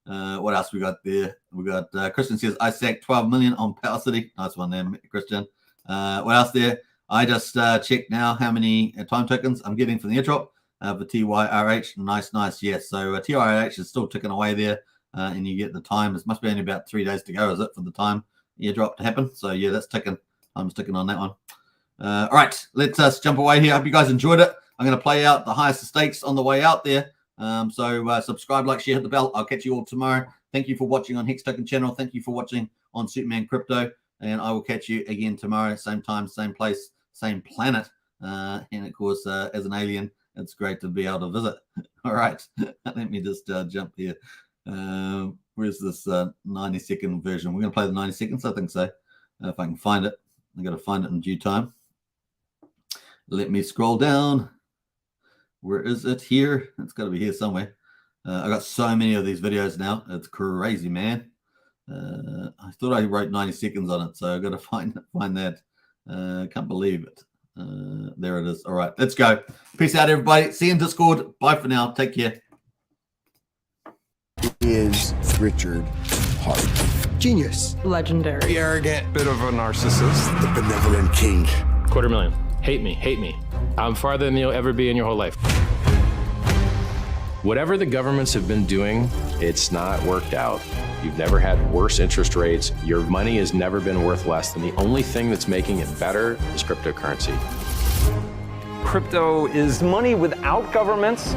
What else we got there? We got Christian says I sacked 12 million on PowerCity. Nice one there, Christian. What else there? I just checked now how many time tokens I'm getting from the airdrop for TYRH. Nice. Yes. So TYRH is still ticking away there, and you get the time. It must be only about 3 days to go, is it, for the time airdrop to happen? So yeah, that's ticking. I'm sticking on that one. All right, let's jump away here. I hope you guys enjoyed it. I'm going to play out the highest stakes on the way out there. So subscribe, like, share, hit the bell. I'll catch you all tomorrow. Thank you for watching on Hex Token channel. Thank you for watching on Superman Crypto. And I will catch you again tomorrow. Same time, same place, same planet. And of course, as an alien, it's great to be able to visit. All right. Let me just jump here. Where Where's this 90-second version? We're going to play the 90 seconds, I think so. If I can find it. I got to find it in due time. Let me scroll down. Where is it? Here. It's got to be here somewhere. I got so many of these videos now. It's crazy, man. I thought I wrote 90 seconds on it, so I got to find that. Can't believe it. There it is. All right, let's go. Peace out, everybody. See you in Discord. Bye for now. Take care. Is Richard Hart. Genius. Legendary. Arrogant. Bit of a narcissist. The benevolent king. $250,000. Hate me, hate me. I'm farther than you'll ever be in your whole life. Whatever the governments have been doing, it's not worked out. You've never had worse interest rates. Your money has never been worth less. And the only thing that's making it better is cryptocurrency. Crypto is money without governments,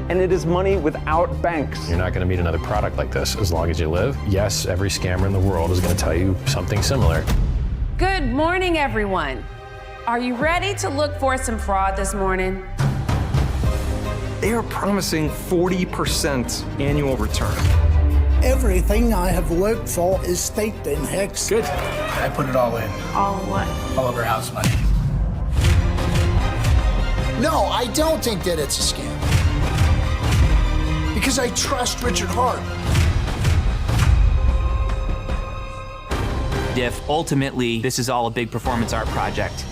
and it is money without banks. You're not going to meet another product like this as long as you live. Yes, every scammer in the world is going to tell you something similar. Good morning, everyone. Are you ready to look for some fraud this morning? They are promising 40% annual return. Everything I have worked for is staked in Hex. Good. I put it all in. All what? All of our house money. No, I don't think that it's a scam. Because I trust Richard Hart. If ultimately this is all a big performance art project,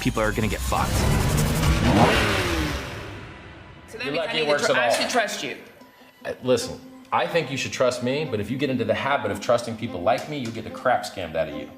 people are gonna get fucked. So that means I should trust you. Listen, I think you should trust me, but if you get into the habit of trusting people like me, you'll get the crap scammed out of you.